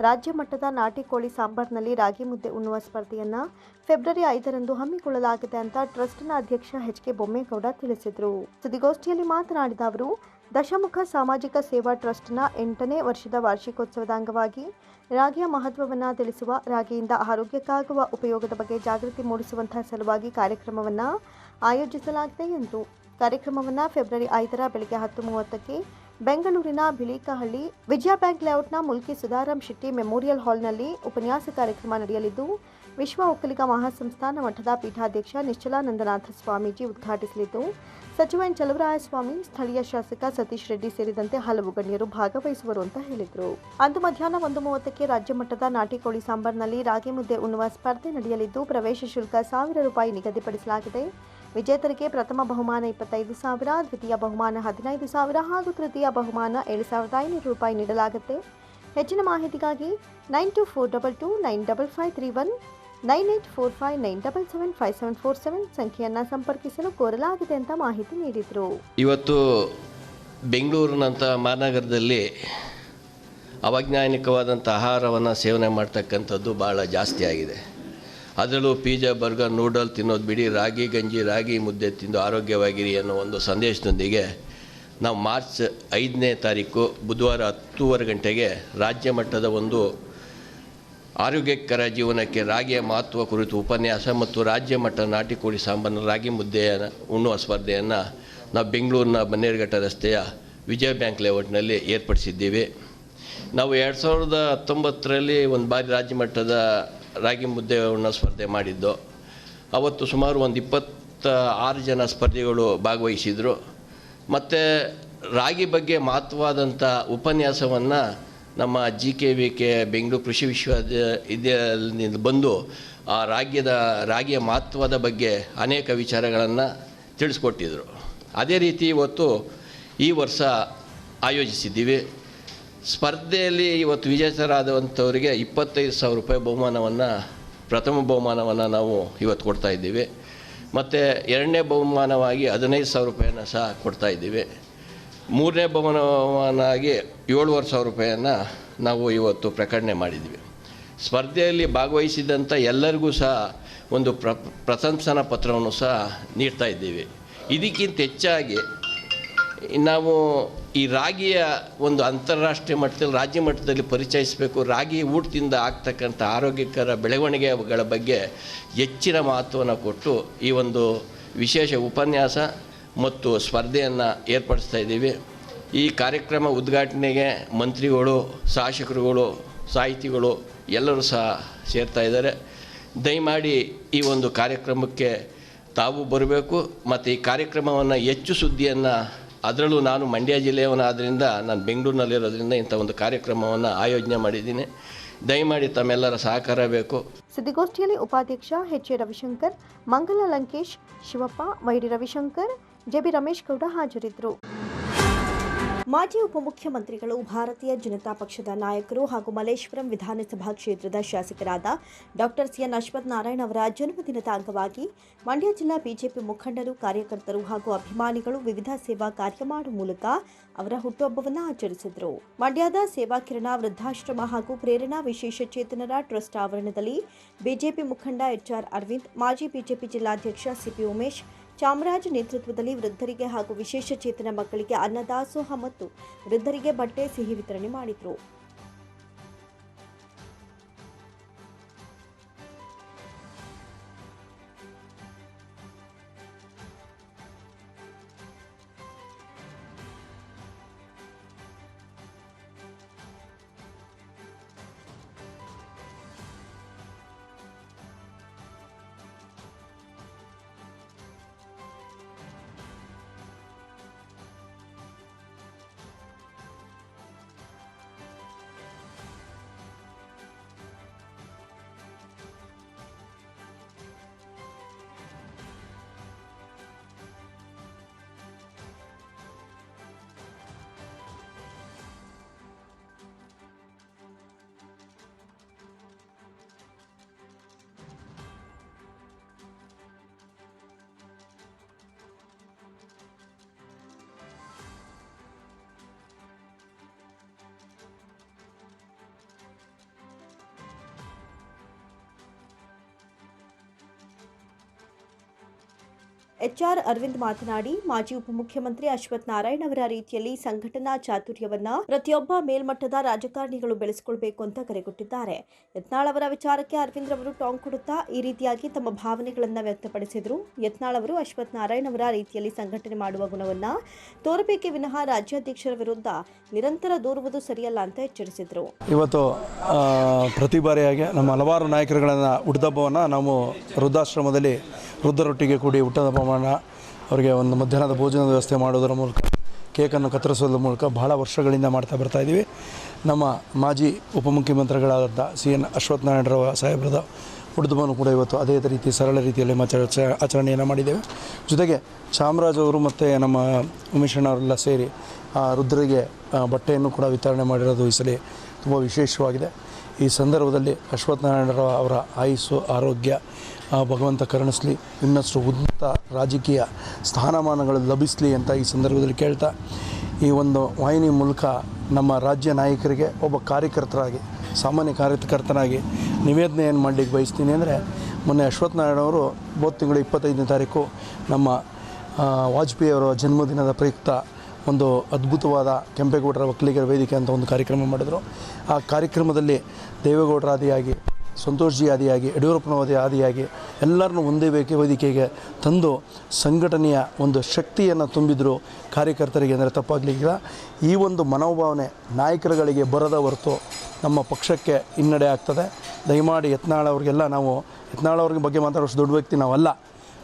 ರಾಜ್ಯ ಮಟ್ಟದ ನಾಟಿ ಕೋಳಿ ಸಾಂಬಾರ್ನಲ್ಲಿ ರಾಗಿ ಮುದ್ದೆ ಉಣ್ಣುವ ಸ್ಪರ್ಧೆಯನ್ನು ಫೆಬ್ರವರಿ 5ರಂದು ಹಮ್ಮಿಕೊಳ್ಳಲಾಗಿದೆ ಅಂತ ಟ್ರಸ್ಟ್ನ ಅಧ್ಯಕ್ಷ HK ಬೊಮ್ಮೇಗೌಡ ತಿಳಿಸಿದರು. ಸುದ್ದಿಗೋಷ್ಠಿಯಲ್ಲಿ ಮಾತನಾಡಿದ ಅವರು, ದಶಮುಖ ಸಾಮಾಜಿಕ ಸೇವಾ ಟ್ರಸ್ಟ್ನ 8ನೇ ವರ್ಷದ ವಾರ್ಷಿಕೋತ್ಸವದ ಅಂಗವಾಗಿ ರಾಗಿಯ ಮಹತ್ವವನ್ನು ತಿಳಿಸುವ, ರಾಗಿಯಿಂದ ಆರೋಗ್ಯಕ್ಕಾಗುವ ಉಪಯೋಗದ ಬಗ್ಗೆ ಜಾಗೃತಿ ಮೂಡಿಸುವಂತಹ ಸಲುವಾಗಿ ಕಾರ್ಯಕ್ರಮವನ್ನು ಆಯೋಜಿಸಲಾಗಿದೆ ಎಂದು ಕಾರ್ಯಕ್ರಮವನ್ನು ಫೆಬ್ರವರಿ 5ರ ಬೆಳಗ್ಗೆ 10:30ಕ್ಕೆ ಬೆಂಗಳೂರಿನ ಬಿಳಿಕಹಳ್ಳಿ ವಿಜಯ ಬ್ಯಾಂಕ್ ಲೇಔಟ್ನ ಮುಲ್ಕಿ ಸುಧಾರಾಮ್ ಶೆಟ್ಟಿ ಮೆಮೋರಿಯಲ್ ಹಾಲ್ನಲ್ಲಿ ಉಪನ್ಯಾಸ ಕಾರ್ಯಕ್ರಮ ನಡೆಯಲಿದ್ದು, ವಿಶ್ವ ಒಕ್ಕಲಿಗ ಮಹಾಸಂಸ್ಥಾನ ಮಠದ ಪೀಠಾಧ್ಯಕ್ಷ ನಿಶ್ಚಲಾನಂದನಾಥ ಸ್ವಾಮೀಜಿ ಉದ್ಘಾಟಿಸಲಿದ್ದು, ಸಚಿವ ಎನ್ ಚಲುವರಾಯಸ್ವಾಮಿ, ಸ್ಥಳೀಯ ಶಾಸಕ ಸತೀಶ್ ರೆಡ್ಡಿ ಸೇರಿದಂತೆ ಹಲವು ಗಣ್ಯರು ಭಾಗವಹಿಸುವರು ಅಂತ ಹೇಳಿದರು. ಅಂದು ಮಧ್ಯಾಹ್ನ 1:30ಕ್ಕೆ ರಾಜ್ಯ ಮಟ್ಟದ ನಾಟಿ ಕೋಳಿ ಸಾಂಬಾರ್ನಲ್ಲಿ ರಾಗಿ ಮುದ್ದೆ ಉಣ್ಣುವ ಸ್ಪರ್ಧೆ ನಡೆಯಲಿದ್ದು, ಪ್ರವೇಶ ಶುಲ್ಕ ₹1,000 ನಿಗದಿಪಡಿಸಲಾಗಿದೆ. ವಿಜೇತರಿಗೆ ಪ್ರಥಮ ಬಹುಮಾನ ₹25,000, ದ್ವಿತೀಯ ಬಹುಮಾನ ₹15,000 ಹಾಗೂ ತೃತೀಯ ಬಹುಮಾನ ₹7,500 ನೀಡಲಾಗುತ್ತೆ. ಹೆಚ್ಚಿನ ಮಾಹಿತಿಗಾಗಿ 9242295531 9845977547 ಸಂಖ್ಯೆಯನ್ನು ಸಂಪರ್ಕಿಸಲು ಕೋರಲಾಗಿದೆ ಅಂತ ಮಾಹಿತಿ ನೀಡಿದರು. ಇವತ್ತು ಬೆಂಗಳೂರಿನಂಥ ಮಹಾನಗರದಲ್ಲಿ ಅವೈಜ್ಞಾನಿಕವಾದಂಥ ಆಹಾರವನ್ನು ಸೇವನೆ ಮಾಡ್ತಕ್ಕಂಥದ್ದು ಭಾಳ ಜಾಸ್ತಿ ಆಗಿದೆ. ಅದರಲ್ಲೂ ಪಿಜ್ಜಾ, ಬರ್ಗರ್, ನೂಡಲ್ ತಿನ್ನೋದು ಬಿಡಿ, ರಾಗಿ ಗಂಜಿ, ರಾಗಿ ಮುದ್ದೆ ತಿಂದು ಆರೋಗ್ಯವಾಗಿರಿ ಅನ್ನೋ ಒಂದು ಸಂದೇಶದೊಂದಿಗೆ ನಾವು ಮಾರ್ಚ್ 5ನೇ ತಾರೀಕು ಬುಧವಾರ 10:30 ಗಂಟೆಗೆ ರಾಜ್ಯ ಮಟ್ಟದ ಒಂದು ಆರೋಗ್ಯಕರ ಜೀವನಕ್ಕೆ ರಾಗಿಯ ಮಹತ್ವ ಕುರಿತು ಉಪನ್ಯಾಸ ಮತ್ತು ರಾಜ್ಯ ಮಟ್ಟದ ನಾಟಿ ಕೋಳಿ ಸಾಂಬಾರನ್ನು ರಾಗಿ ಮುದ್ದೆಯನ್ನು ಉಣ್ಣುವ ಸ್ಪರ್ಧೆಯನ್ನು ನಾವು ಬೆಂಗಳೂರಿನ ಬನ್ನೇರುಘಟ್ಟ ರಸ್ತೆಯ ವಿಜಯ ಬ್ಯಾಂಕ್ ಲೇಔಟ್ನಲ್ಲಿ ಏರ್ಪಡಿಸಿದ್ದೀವಿ. ನಾವು 2019ರಲ್ಲಿ ಒಂದು ಬಾರಿ ರಾಜ್ಯ ಮಟ್ಟದ ರಾಗಿ ಮುದ್ದೆ ಉಣ್ಣೋ ಸ್ಪರ್ಧೆ ಮಾಡಿದ್ದು. ಅವತ್ತು ಸುಮಾರು ಒಂದು 26 ಜನ ಸ್ಪರ್ಧಿಗಳು ಭಾಗವಹಿಸಿದರು. ಮತ್ತು ರಾಗಿ ಬಗ್ಗೆ ಮಹತ್ವವಾದಂಥ ಉಪನ್ಯಾಸವನ್ನು ನಮ್ಮ GKVK ಬೆಂಗಳೂರು ಕೃಷಿ ವಿಶ್ವವಿದ್ಯಾಲಯದಿಂದ ಬಂದು ಆ ರಾಗಿಯ ಮಹತ್ವದ ಬಗ್ಗೆ ಅನೇಕ ವಿಚಾರಗಳನ್ನು ತಿಳಿಸ್ಕೊಟ್ಟಿದ್ರು. ಅದೇ ರೀತಿ ಇವತ್ತು ಈ ವರ್ಷ ಆಯೋಜಿಸಿದ್ದೀವಿ. ಸ್ಪರ್ಧೆಯಲ್ಲಿ ಇವತ್ತು ವಿಜೇತರಾದಂಥವರಿಗೆ ₹25,000 ಬಹುಮಾನವನ್ನು, ಪ್ರಥಮ ಬಹುಮಾನವನ್ನು ನಾವು ಇವತ್ತು ಕೊಡ್ತಾಯಿದ್ದೀವಿ. ಮತ್ತು ಎರಡನೇ ಬಹುಮಾನವಾಗಿ ₹15,000 ಸಹ ಕೊಡ್ತಾಯಿದ್ದೀವಿ. ಮೂರನೇ ಬಹುಮಾನವಾಗಿ ₹7,500 ನಾವು ಇವತ್ತು ಪ್ರಕಟಣೆ ಮಾಡಿದ್ದೀವಿ. ಸ್ಪರ್ಧೆಯಲ್ಲಿ ಭಾಗವಹಿಸಿದಂಥ ಎಲ್ಲರಿಗೂ ಸಹ ಒಂದು ಪ್ರಶಂಸನಾ ಪತ್ರವನ್ನು ಸಹ ನೀಡ್ತಾ ಇದ್ದೀವಿ. ಇದಕ್ಕಿಂತ ಹೆಚ್ಚಾಗಿ ನಾವು ಈ ರಾಗಿಯ ಒಂದು ಅಂತಾರಾಷ್ಟ್ರೀಯ ಮಟ್ಟದಲ್ಲಿ, ರಾಜ್ಯ ಮಟ್ಟದಲ್ಲಿ ಪರಿಚಯಿಸಬೇಕು. ರಾಗಿ ಊಟದಿಂದ ಆಗ್ತಕ್ಕಂಥ ಆರೋಗ್ಯಕರ ಬೆಳವಣಿಗೆಗಳ ಬಗ್ಗೆ ಹೆಚ್ಚಿನ ಮಹತ್ವವನ್ನು ಕೊಟ್ಟು ಈ ಒಂದು ವಿಶೇಷ ಉಪನ್ಯಾಸ ಮತ್ತು ಸ್ಪರ್ಧೆಯನ್ನು ಏರ್ಪಡಿಸ್ತಾ ಇದ್ದೀವಿ. ಈ ಕಾರ್ಯಕ್ರಮ ಉದ್ಘಾಟನೆಗೆ ಮಂತ್ರಿಗಳು, ಶಾಸಕರುಗಳು, ಸಾಹಿತಿಗಳು ಎಲ್ಲರೂ ಸಹ ಸೇರ್ತಾ ಇದ್ದಾರೆ. ದಯಮಾಡಿ ಈ ಒಂದು ಕಾರ್ಯಕ್ರಮಕ್ಕೆ ತಾವು ಬರಬೇಕು. ಮತ್ತು ಈ ಕಾರ್ಯಕ್ರಮವನ್ನು ಹೆಚ್ಚು ಸುದ್ದಿಯನ್ನು, ಅದರಲ್ಲೂ ನಾನು ಮಂಡ್ಯ ಜಿಲ್ಲೆಯವನಾದ್ದರಿಂದ, ನಾನು ಬೆಂಗಳೂರಿನಲ್ಲಿರೋದ್ರಿಂದ ಇಂಥ ಒಂದು ಕಾರ್ಯಕ್ರಮವನ್ನು ಆಯೋಜನೆ ಮಾಡಿದ್ದೀನಿ. ದಯಮಾಡಿ ತಮ್ಮೆಲ್ಲರ ಸಹಕಾರ ಬೇಕು. ಸುದ್ದಿಗೋಷ್ಠಿಯಲ್ಲಿ ಉಪಾಧ್ಯಕ್ಷ ಎಚ್ ಎ ರವಿಶಂಕರ್, ಮಂಗಲ ಲಂಕೇಶ್, ಶಿವಪ್ಪ, ವೈಡಿ ರವಿಶಂಕರ್, ಜೆಬಿ ರಮೇಶ್ ಗೌಡ ಹಾಜರಿದ್ದರು. ಮಾಜಿ ಉಪಮುಖ್ಯಮಂತ್ರಿಗಳು, ಭಾರತೀಯ ಜನತಾ ಪಕ್ಷದ ನಾಯಕರು ಹಾಗೂ ಮಲ್ಲೇಶ್ವರಂ ವಿಧಾನಸಭಾ ಕ್ಷೇತ್ರದ ಶಾಸಕರಾದ ಡಾಕ್ಟರ್ ಸಿಎನ್ ಅಶ್ವಥ್ ನಾರಾಯಣ್ ಅವರ ಜನ್ಮದಿನದ ಅಂಗವಾಗಿ ಮಂಡ್ಯ ಜಿಲ್ಲಾ ಬಿಜೆಪಿ ಮುಖಂಡರು, ಕಾರ್ಯಕರ್ತರು ಹಾಗೂ ಅಭಿಮಾನಿಗಳು ವಿವಿಧ ಸೇವಾ ಕಾರ್ಯ ಮಾಡುವ ಮೂಲಕ ಅವರ ಹುಟ್ಟುಹಬ್ಬವನ್ನು ಆಚರಿಸಿದರು. ಮಂಡ್ಯದ ಸೇವಾಕಿರಣ ವೃದ್ಧಾಶ್ರಮ ಹಾಗೂ ಪ್ರೇರಣಾ ವಿಶೇಷ ಚೇತನರ ಟ್ರಸ್ಟ್ ಆವರಣದಲ್ಲಿ ಬಿಜೆಪಿ ಮುಖಂಡ HR ಅರವಿಂದ್, ಮಾಜಿ ಬಿಜೆಪಿ ಜಿಲ್ಲಾಧ್ಯಕ್ಷ CP ಉಮೇಶ್, ಚಾಮರಾಜ್ ನೇತೃತ್ವದಲ್ಲಿ ವೃದ್ಧರಿಗೆ ಹಾಗೂ ವಿಶೇಷ ಚೇತನ ಮಕ್ಕಳಿಗೆ ಅನ್ನದಾಸೋಹ ಮತ್ತು ವೃದ್ಧರಿಗೆ ಬಟ್ಟೆ, ಸಿಹಿ ವಿತರಣೆ ಮಾಡಿದರು. ಎಚ್ಆರ್ ಅರವಿಂದ್ ಮಾತನಾಡಿ, ಮಾಜಿ ಉಪಮುಖ್ಯಮಂತ್ರಿ ಅಶ್ವಥ್ ನಾರಾಯಣ್ ಅವರ ರೀತಿಯಲ್ಲಿ ಸಂಘಟನಾ ಚಾತುರ್ಯವನ್ನ ಪ್ರತಿಯೊಬ್ಬ ಮೇಲ್ಮಟ್ಟದ ರಾಜಕಾರಣಿಗಳು ಬೆಳೆಸಿಕೊಳ್ಳಬೇಕು ಅಂತ ಕರೆಕೊಟ್ಟಿದ್ದಾರೆ. ಯತ್ನಾಳ್ ಅವರ ವಿಚಾರಕ್ಕೆ ಅರವಿಂದ್ ರವರು ಟಾಂಗ್ ಕೊಡುತ್ತಾ ಈ ರೀತಿಯಾಗಿ ತಮ್ಮ ಭಾವನೆಗಳನ್ನು ವ್ಯಕ್ತಪಡಿಸಿದರು. ಯತ್ನಾಳ್ ಅವರು ಅಶ್ವಥ್ ನಾರಾಯಣ್ ಅವರ ರೀತಿಯಲ್ಲಿ ಸಂಘಟನೆ ಮಾಡುವ ಗುಣವನ್ನ ತೋರಬೇಕೇ ವಿನಃ ರಾಜ್ಯಾಧ್ಯಕ್ಷರ ವಿರುದ್ಧ ನಿರಂತರ ದೂರುವುದು ಸರಿಯಲ್ಲ ಅಂತ ಎಚ್ಚರಿಸಿದರು. ಇವತ್ತು ಪ್ರತಿ ಬಾರಿಯಾಗಿ ನಮ್ಮ ಹಲವಾರು ನಾಯಕರುಗಳನ್ನು ಹುಟ್ಟುಹಬ್ಬವನ್ನು ನಾವು ವೃದ್ಧಾಶ್ರಮದಲ್ಲಿ ವೃದ್ಧರೊಟ್ಟಿಗೆ ಕೂಡಿ ಹುಟ್ಟುಹಬ್ಬವನ್ನು ಅವರಿಗೆ ಒಂದು ಮಧ್ಯಾಹ್ನದ ಭೋಜನದ ವ್ಯವಸ್ಥೆ ಮಾಡೋದರ ಮೂಲಕ ಕೇಕನ್ನು ಕತ್ತರಿಸೋದ್ರ ಮೂಲಕ ಬಹಳ ವರ್ಷಗಳಿಂದ ಮಾಡ್ತಾ ಬರ್ತಾ ಇದ್ದೀವಿ. ನಮ್ಮ ಮಾಜಿ ಉಪಮುಖ್ಯಮಂತ್ರಿಗಳಾದ CN ಅಶ್ವಥ್ ನಾರಾಯಣರವ ಸಾಹೇಬ್ರದ ಹುಟ್ಟುಹಬ್ಬವನ್ನು ಕೂಡ ಇವತ್ತು ಅದೇ ರೀತಿ ಸರಳ ರೀತಿಯಲ್ಲಿ ಆಚರಣೆಯನ್ನು ಮಾಡಿದ್ದೇವೆ. ಜೊತೆಗೆ ಚಾಮರಾಜ್ ಅವರು ಮತ್ತು ನಮ್ಮ ಉಮೇಶ್ ಅಣ್ಣವರೆಲ್ಲ ಸೇರಿ ವೃದ್ಧರಿಗೆ ಬಟ್ಟೆಯನ್ನು ಕೂಡ ವಿತರಣೆ ಮಾಡಿರೋದು ಈ ಸಲ ತುಂಬ ವಿಶೇಷವಾಗಿದೆ. ಈ ಸಂದರ್ಭದಲ್ಲಿ ಅಶ್ವಥ್ ನಾರಾಯಣರವ ಅವರ ಆಯುಸ್ಸು ಆರೋಗ್ಯ ಭಗವಂತ ಕರುಣಿಸಲಿ, ಇನ್ನಷ್ಟು ಉನ್ನತ ರಾಜಕೀಯ ಸ್ಥಾನಮಾನಗಳು ಲಭಿಸಲಿ ಅಂತ ಈ ಸಂದರ್ಭದಲ್ಲಿ ಕೇಳ್ತಾ, ಈ ಒಂದು ವಾಹಿನಿ ಮೂಲಕ ನಮ್ಮ ರಾಜ್ಯ ನಾಯಕರಿಗೆ ಒಬ್ಬ ಕಾರ್ಯಕರ್ತರಾಗಿ, ಸಾಮಾನ್ಯ ಕಾರ್ಯಕರ್ತನಾಗಿ ನಿವೇದನೆ ಏನು ಮಾಡಲಿಕ್ಕೆ ಬಯಸ್ತೀನಿ ಅಂದರೆ, ಮೊನ್ನೆ ಅಶ್ವಥ್ ನಾರಾಯಣ ಅವರು ತಿಂಗಳು 25ನೇ ತಾರೀಕು ನಮ್ಮ ವಾಜಪೇಯಿ ಅವರ ಜನ್ಮದಿನದ ಪ್ರಯುಕ್ತ ಒಂದು ಅದ್ಭುತವಾದ ಕೆಂಪೇಗೌಡರ ಒಕ್ಕಲಿಗರ ವೇದಿಕೆ ಅಂತ ಒಂದು ಕಾರ್ಯಕ್ರಮ ಮಾಡಿದರು. ಆ ಕಾರ್ಯಕ್ರಮದಲ್ಲಿ ದೇವೇಗೌಡರ ಆದಿಯಾಗಿ, ಸಂತೋಷ್ ಜಿ ಆದಿಯಾಗಿ, ಯಡಿಯೂರಪ್ಪನವರ ಆದಿಯಾಗಿ ಎಲ್ಲರನ್ನೂ ಒಂದೇ ವೇದಿಕೆಗೆ ತಂದು ಸಂಘಟನೆಯ ಒಂದು ಶಕ್ತಿಯನ್ನು ತುಂಬಿದ್ರು ಕಾರ್ಯಕರ್ತರಿಗೆ ಅಂದರೆ ತಪ್ಪಾಗಲಿಕ್ಕಿಲ್ಲ. ಈ ಒಂದು ಮನೋಭಾವನೆ ನಾಯಕರುಗಳಿಗೆ ಬರದ ಹೊರತು ನಮ್ಮ ಪಕ್ಷಕ್ಕೆ ಹಿನ್ನಡೆ ಆಗ್ತದೆ. ದಯಮಾಡಿ ಯತ್ನಾಳ್ ಅವ್ರಿಗೆಲ್ಲ ನಾವು ಯತ್ನಾಳ್ ಅವ್ರಿಗೆ ಬಗ್ಗೆ ಮಾತಾಡೋಷ್ಟು ದೊಡ್ಡ ವ್ಯಕ್ತಿ ನಾವಲ್ಲ,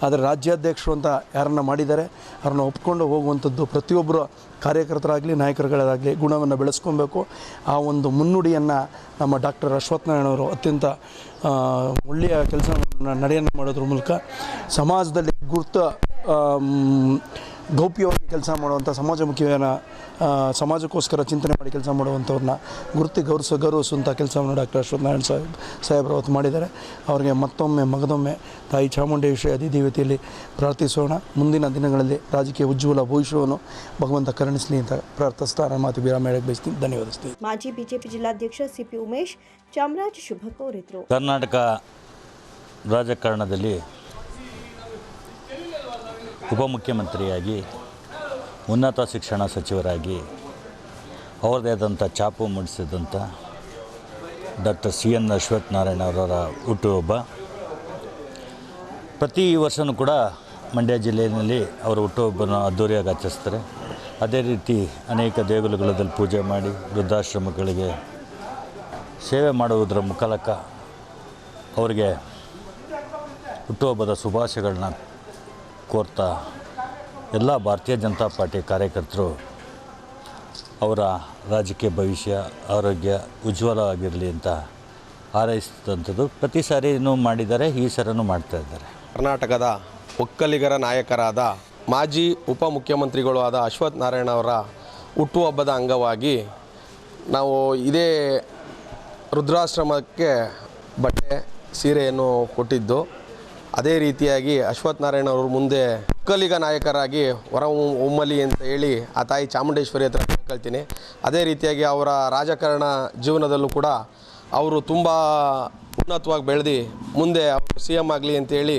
ಆದರೆ ರಾಜ್ಯಾಧ್ಯಕ್ಷರು ಅಂತ ಯಾರನ್ನ ಮಾಡಿದ್ದಾರೆ ಅವ್ರನ್ನ ಒಪ್ಕೊಂಡು ಹೋಗುವಂಥದ್ದು ಪ್ರತಿಯೊಬ್ಬರು ಕಾರ್ಯಕರ್ತರಾಗಲಿ ನಾಯಕರುಗಳಾಗಲಿ ಗುಣವನ್ನು ಬೆಳೆಸ್ಕೊಬೇಕು. ಆ ಒಂದು ಮುನ್ನುಡಿಯನ್ನು ನಮ್ಮ ಡಾಕ್ಟರ್ ಅಶ್ವಥ್ ನಾರಾಯಣವರು ಅತ್ಯಂತ ಒಳ್ಳೆಯ ಕೆಲಸವನ್ನು ನಡೆಯನ್ನು ಮಾಡೋದ್ರ ಮೂಲಕ ಸಮಾಜದಲ್ಲಿ ಗೌಪ್ಯವಾಗಿ ಕೆಲಸ ಮಾಡುವಂಥ ಸಮಾಜಮುಖಿಯನ್ನು ಸಮಾಜಕ್ಕೋಸ್ಕರ ಚಿಂತನೆ ಮಾಡಿ ಕೆಲಸ ಮಾಡುವಂಥವ್ರನ್ನ ಗೌರವಿಸುವಂಥ ಕೆಲಸವನ್ನು ಡಾಕ್ಟರ್ ಅಶ್ವಥ್ ನಾರಾಯಣ್ ಸಾಹೇಬರು ಅವತ್ತು ಮಾಡಿದ್ದಾರೆ. ಅವರಿಗೆ ಮಗದೊಮ್ಮೆ ತಾಯಿ ಚಾಮುಂಡೇಶ್ವರಿ ಅಧಿದೇವತೆಯಲ್ಲಿ ಪ್ರಾರ್ಥಿಸೋಣ. ಮುಂದಿನ ದಿನಗಳಲ್ಲಿ ರಾಜಕೀಯ ಉಜ್ವಲ ಭವಿಷ್ಯವನ್ನು ಭಗವಂತ ಕರುಣಿಸಲಿ ಅಂತ ಪ್ರಾರ್ಥಿಸ್ತಾ ನನ್ನ ಮಾತು ವಿರಾಮ ಹೇಳಕ್ಕೆ ಬಯಸ್ತೀನಿ. ಧನ್ಯವಾದಿಸ್ತೀನಿ. ಮಾಜಿ ಬಿಜೆಪಿ ಜಿಲ್ಲಾಧ್ಯಕ್ಷ CP ಉಮೇಶ್ ಚಾಮರಾಜ್ ಶುಭ ಕೋರಿದರು. ಕರ್ನಾಟಕ ರಾಜಕಾರಣದಲ್ಲಿ ಉಪಮುಖ್ಯಮಂತ್ರಿಯಾಗಿ, ಉನ್ನತ ಶಿಕ್ಷಣ ಸಚಿವರಾಗಿ ಅವರದೇ ಆದಂಥ ಛಾಪು ಮೂಡಿಸಿದಂಥ ಡಾಕ್ಟರ್ CN ಅಶ್ವಥ್ ನಾರಾಯಣ್ ಅವರ ಹುಟ್ಟುಹಬ್ಬ ಪ್ರತಿ ವರ್ಷವೂ ಕೂಡ ಮಂಡ್ಯ ಜಿಲ್ಲೆಯಲ್ಲಿ ಅವರ ಹುಟ್ಟುಹಬ್ಬನ ಅದ್ದೂರಿಯಾಗಿ ಆಚರಿಸ್ತಾರೆ. ಅದೇ ರೀತಿ ಅನೇಕ ದೇಗುಲಗಳಲ್ಲಿ ಪೂಜೆ ಮಾಡಿ ವೃದ್ಧಾಶ್ರಮಗಳಿಗೆ ಸೇವೆ ಮಾಡುವುದರ ಮೂಲಕ ಅವರಿಗೆ ಹುಟ್ಟುಹಬ್ಬದ ಶುಭಾಶಯಗಳನ್ನ ಕೋರ್ತಾ ಎಲ್ಲ ಭಾರತೀಯ ಜನತಾ ಪಾರ್ಟಿ ಕಾರ್ಯಕರ್ತರು ಅವರ ರಾಜಕೀಯ ಭವಿಷ್ಯ ಆರೋಗ್ಯ ಉಜ್ವಲವಾಗಿರಲಿ ಅಂತ ಹಾರೈಸಿದಂಥದ್ದು ಪ್ರತಿ ಸಾರಿನೂ ಮಾಡಿದ್ದಾರೆ, ಈ ಸರನೂ ಮಾಡ್ತಾಯಿದ್ದಾರೆ. ಕರ್ನಾಟಕದ ಒಕ್ಕಲಿಗರ ನಾಯಕರಾದ ಮಾಜಿ ಉಪಮುಖ್ಯಮಂತ್ರಿಗಳು ಆದ ಅಶ್ವಥ್ ನಾರಾಯಣ ಅವರ ಹುಟ್ಟುಹಬ್ಬದ ಅಂಗವಾಗಿ ನಾವು ಇದೇ ವೃದ್ಧಾಶ್ರಮಕ್ಕೆ ಬಟ್ಟೆ ಸೀರೆಯನ್ನು ಕೊಟ್ಟಿದ್ದು. ಅದೇ ರೀತಿಯಾಗಿ ಅಶ್ವಥ್ ನಾರಾಯಣ ಅವರು ಮುಂದೆ ಒಕ್ಕಲಿಗ ನಾಯಕರಾಗಿ ಹೊರ ಹೊಮ್ಮಲಿ ಅಂತ ಹೇಳಿ ಆ ತಾಯಿ ಚಾಮುಂಡೇಶ್ವರಿ ಹತ್ರ ಕೇಳ್ತೀನಿ. ಅದೇ ರೀತಿಯಾಗಿ ಅವರ ರಾಜಕಾರಣ ಜೀವನದಲ್ಲೂ ಕೂಡ ಅವರು ತುಂಬ ಉನ್ನತವಾಗಿ ಬೆಳೆದು ಮುಂದೆ ಅವರು CM ಆಗಲಿ ಅಂತೇಳಿ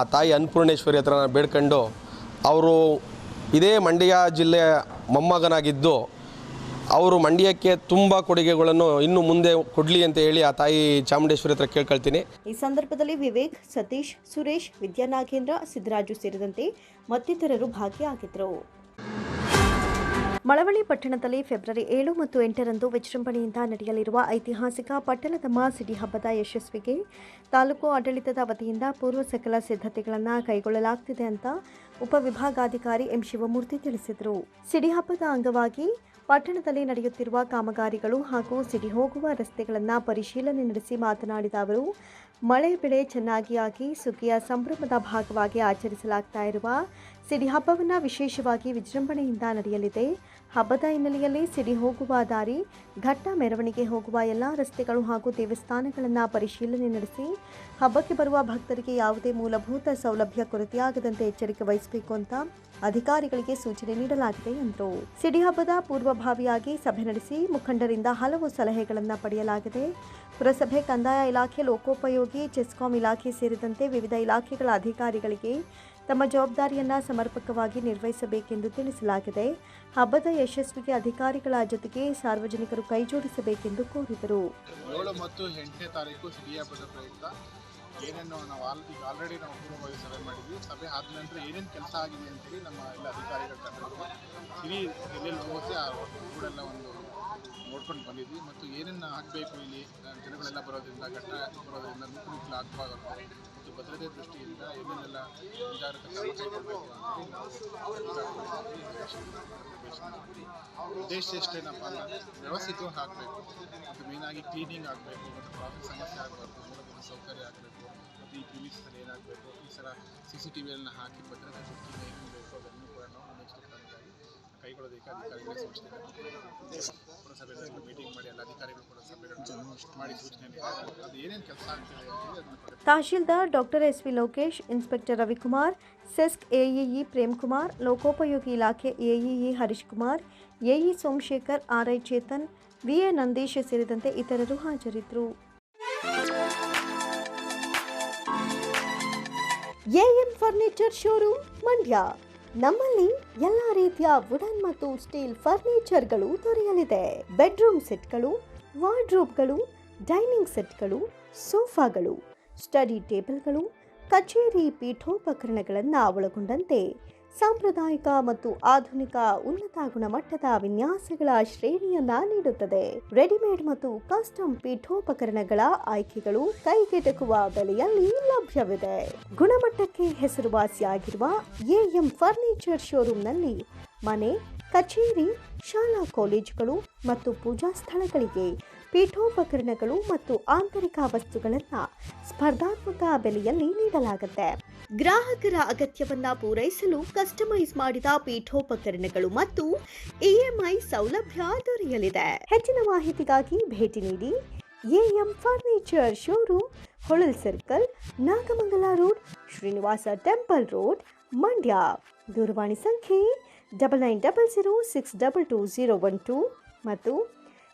ಆ ತಾಯಿ ಅನ್ನಪೂರ್ಣೇಶ್ವರಿ ಹತ್ರ ಬೇಡ್ಕೊಂಡು ಅವರು ಇದೇ ಮಂಡ್ಯ ಜಿಲ್ಲೆಯ ಮೊಮ್ಮಗನಾಗಿದ್ದು ಅವರು ಮಂಡ್ಯಕ್ಕೆ ತುಂಬ ಕೊಡುಗೆಗಳನ್ನು ಇನ್ನು ಮುಂದೆ ಕೊಡಲಿ ಅಂತ ಹೇಳಿ ಆ ತಾಯಿ ಚಾಮುಂಡೇಶ್ವರಿ ಹತ್ರ ಕೇಳ್ಕೊಳ್ತೀನಿ. ಈ ಸಂದರ್ಭದಲ್ಲಿ ವಿವೇಕ್, ಸತೀಶ್, ಸುರೇಶ್, ವಿದ್ಯಾನಾಗೇಂದ್ರ, ಸಿದ್ದರಾಜು ಸೇರಿದಂತೆ ಮತ್ತಿತರರು ಭಾಗಿಯಾಗಿದ್ದರು. ಮಳವಳ್ಳಿ ಪಟ್ಟಣದಲ್ಲಿ ಫೆಬ್ರವರಿ 7 ಮತ್ತು 8ರಂದು ವಿಜೃಂಭಣೆಯಿಂದ ನಡೆಯಲಿರುವ ಐತಿಹಾಸಿಕ ಪಟ್ಟಣದಮ್ಮ ಸಿಡಿ ಹಬ್ಬದ ಯಶಸ್ವಿಗೆ ತಾಲೂಕು ಆಡಳಿತದ ವತಿಯಿಂದ ಪೂರ್ವ ಸಕಲ ಸಿದ್ಧತೆಗಳನ್ನು ಕೈಗೊಳ್ಳಲಾಗುತ್ತಿದೆ ಅಂತ ಉಪವಿಭಾಗಾಧಿಕಾರಿ ಎಂ ಶಿವಮೂರ್ತಿ ತಿಳಿಸಿದರು. ಸಿಡಿ ಹಬ್ಬದ ಅಂಗವಾಗಿ ಪಟ್ಟಣದಲ್ಲಿ ನಡೆಯುತ್ತಿರುವ ಕಾಮಗಾರಿಗಳು ಹಾಗೂ ಸಿಡಿ ಹೋಗುವ ರಸ್ತೆಗಳನ್ನು ಪರಿಶೀಲನೆ ನಡೆಸಿ ಮಾತನಾಡಿದ ಅವರು, ಮಳೆ ಬೆಳೆ ಚೆನ್ನಾಗಿ ಆಗಿ ಸುಗ್ಗಿಯ ಸಂಭ್ರಮದ ಭಾಗವಾಗಿ ಆಚರಿಸಲಾಗ್ತಾ ಇರುವ ಸಿಡಿ ಹಬ್ಬವನ್ನು ವಿಶೇಷವಾಗಿ ವಿಜೃಂಭಣೆಯಿಂದ ನಡೆಯಲಿದೆ. ಹಬ್ಬದ ಹಿನ್ನೆಲೆಯಲ್ಲಿ ಸಿಡಿ ಹೋಗುವ ದಾರಿ, ಘಟ್ಟ ಮೆರವಣಿಗೆ ಹೋಗುವ ಎಲ್ಲ ರಸ್ತೆಗಳು ಹಾಗೂ ದೇವಸ್ಥಾನಗಳನ್ನು ಪರಿಶೀಲನೆ ನಡೆಸಿ ಹಬ್ಬಕ್ಕೆ ಬರುವ ಭಕ್ತರಿಗೆ ಯಾವುದೇ ಮೂಲಭೂತ ಸೌಲಭ್ಯ ಕೊರತೆಯಾಗದಂತೆ ಎಚ್ಚರಿಕೆ ವಹಿಸಬೇಕು ಅಂತ ಅಧಿಕಾರಿಗಳಿಗೆ ಸೂಚನೆ ನೀಡಲಾಗಿದೆ ಎಂದರು. ಸಿಡಿ ಹಬ್ಬದ ಪೂರ್ವಭಾವಿಯಾಗಿ ಸಭೆ ನಡೆಸಿ ಮುಖಂಡರಿಂದ ಹಲವು ಸಲಹೆಗಳನ್ನು ಪಡೆಯಲಾಗಿದೆ. ಪುರಸಭೆ, ಕಂದಾಯ ಇಲಾಖೆ, ಲೋಕೋಪಯೋಗಿ, ಚೆಸ್ಕಾಂ ಇಲಾಖೆ ಸೇರಿದಂತೆ ವಿವಿಧ ಇಲಾಖೆಗಳ ಅಧಿಕಾರಿಗಳಿಗೆ ತಮ್ಮ ಜವಾಬ್ದಾರಿಯನ್ನು ಸಮರ್ಪಕವಾಗಿ ನಿರ್ವಹಿಸಬೇಕೆಂದು ತಿಳಿಸಲಾಗಿದೆ. ಹಬ್ಬದ ಯಶಸ್ವಿಗೆ ಅಧಿಕಾರಿಗಳ ಜೊತೆಗೆ ಸಾರ್ವಜನಿಕರು ಕೈಜೋಡಿಸಬೇಕೆಂದು ಕೋರಿದರು. 7 ಮತ್ತು 8ನೇ ತಾರೀಕು ಸಿಡಿ ಹಬ್ಬದ ಪ್ರಯುಕ್ತ ಏನೇನು ನಾವು ಆಲ್ರೆಡಿ ನಾವು ಪೂರ್ವಭಾವಿ ಸಭೆ ಮಾಡಿದ್ವಿ. ಸಭೆ ಆದ ನಂತರ ಏನೇನು ಕೆಲಸ ಆಗಿದೆ ಅಂತೇಳಿ ನಮ್ಮ ಎಲ್ಲ ಅಧಿಕಾರಿಗಳ ತಂಡ ಸಿಡಿ ಎಲ್ಲೆಲ್ಲಿ ಹೋಗಿ ಆ ರೋಡೆಲ್ಲ ಒಂದು ನೋಡ್ಕೊಂಡು ಬಂದಿದ್ವಿ. ಮತ್ತು ಏನೇನು ಆಗಬೇಕು ಇಲ್ಲಿ ಜನಗಳೆಲ್ಲ ಬರೋದ್ರಿಂದ ಘಟ್ಟ ಬರೋದ್ರಿಂದ ನುಗ್ಗಲು ಆಗಬಾರ್ದು ಮತ್ತು ಭದ್ರತೆ ದೃಷ್ಟಿಯಿಂದ ಏನೇನೆಲ್ಲ ಮುಂಜಾಗ್ರತಾ ಕ್ರಮ ಕೈಗೊಳ್ಳಬೇಕು ಅಂತೇಳಿ ನಾವು ಉದ್ದೇಶ ಎಷ್ಟೇನಪ್ಪ ಅಂದರೆ ವ್ಯವಸ್ಥಿತವಾಗಿ ಆಗಬೇಕು ಮತ್ತು ಮೇಯ್ನಾಗಿ ಕ್ಲೀನಿಂಗ್ ಆಗಬೇಕು ಮತ್ತು ಟ್ರಾಫಿಕ್ ಸಮಸ್ಯೆ ಆಗಬಾರ್ದು, ಮೂಲಭೂತ ಸೌಕರ್ಯ ಆಗಬೇಕು ಮತ್ತು ಈ ಪೊಲೀಸಲ್ಲಿ ಏನಾಗಬೇಕು, ಈ ಸಲ CCTVಯನ್ನು ಹಾಕಿ ಭದ್ರತೆ ದೃಷ್ಟಿಯಿಂದ ಏನೇನು ಬೇಕು ಅದನ್ನು ಕೂಡ ನಾವು ನೆಕ್ಸ್ಟ್ ಕ್ರಮವಾಗಿ ಕೈಗೊಳ್ಳೋದಕ್ಕೆ ಅಧಿಕಾರಿಗಳಿಗೆ ಸೂಚಿಸಿದ್ದಾರೆ. ಪುರಸಭೆಯಲ್ಲಿ ಮೀಟಿಂಗ್ ಮಾಡಿ ಎಲ್ಲ ಅಧಿಕಾರಿಗಳು ಕೂಡ ಸಭೆಗಳನ್ನು ಮಾಡಿ ಸೂಚನೆ ನೀಡಿದ್ದಾರೆ. ಅದು ಏನೇನು ಕೆಲಸ ಆಗ್ತದೆ ಅಂತೇಳಿ ಅದನ್ನು tahsildar doctor SV Lokesh, inspector Ravikumar, CESC AEE Premkumar, ಲೋಕೋಪಯೋಗಿ ಇಲಾಖೆ AEE Harish Kumar, AE Somashekar, RI Chetan, VA Nandish ಸೇರಿದಂತೆ ಇತರರು ಹಾಜರಿದ್ದರು. AM furniture showroom Mandya. ನಮ್ಮಲ್ಲಿ ಎಲ್ಲ ರೀತಿಯ ವುಡನ್ ಮತ್ತು ಸ್ಟೀಲ್ ಫರ್ನಿಚರ್ಗಳು ದೊರೆಯಲಿದೆ. ಬೆಡ್ರೂಮ್ ಸೆಟ್ಗಳು, ವಾರ್ಡ್ರೋಬ್ಗಳು, ಡೈನಿಂಗ್ ಸೆಟ್ಗಳು, ಸೋಫಾಗಳು, ಸ್ಟಡಿ ಟೇಬಲ್ಗಳು, ಕಚೇರಿ ಪೀಠೋಪಕರಣಗಳನ್ನು ಒಳಗೊಂಡಂತೆ ಸಾಂಪ್ರದಾಯಿಕ ಮತ್ತು ಆಧುನಿಕ ಉನ್ನತ ಗುಣಮಟ್ಟದ ವಿನ್ಯಾಸಗಳ ಶ್ರೇಣಿಯನ್ನ ನೀಡುತ್ತದೆ. ರೆಡಿಮೇಡ್ ಮತ್ತು ಕಸ್ಟಮ್ ಪೀಠೋಪಕರಣಗಳ ಆಯ್ಕೆಗಳು ಕೈಗೆಟಕುವ ಬೆಲೆಯಲ್ಲಿ ಲಭ್ಯವಿದೆ. ಗುಣಮಟ್ಟಕ್ಕೆ ಹೆಸರುವಾಸಿಯಾಗಿರುವ AM ಫರ್ನಿಚರ್ ಶೋರೂಮ್ನಲ್ಲಿ ಮನೆ, ಕಚೇರಿ, ಶಾಲಾ ಕಾಲೇಜುಗಳು ಮತ್ತು ಪೂಜಾ ಸ್ಥಳಗಳಿಗೆ ಪೀಠೋಪಕರಣಗಳು ಮತ್ತು ಆಂತರಿಕ ವಸ್ತುಗಳನ್ನು ಸ್ಪರ್ಧಾತ್ಮಕ ಬೆಲೆಯಲ್ಲಿ ನೀಡಲಾಗುತ್ತೆ. ಗ್ರಾಹಕರ ಅಗತ್ಯವನ್ನ ಪೂರೈಸಲು ಕಸ್ಟಮೈಸ್ ಮಾಡಿದ ಪೀಠೋಪಕರಣಗಳು ಮತ್ತು EMI ಸೌಲಭ್ಯ ದೊರೆಯಲಿದೆ. ಹೆಚ್ಚಿನ ಮಾಹಿತಿಗಾಗಿ ಭೇಟಿ ನೀಡಿ AM furniture showroom, Holal circle, Nagamangala road, Srinivasa temple road, Mandya. ದೂರವಾಣಿ ಸಂಖ್ಯೆ 9900622012 ಮತ್ತು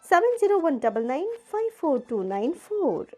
7019954294.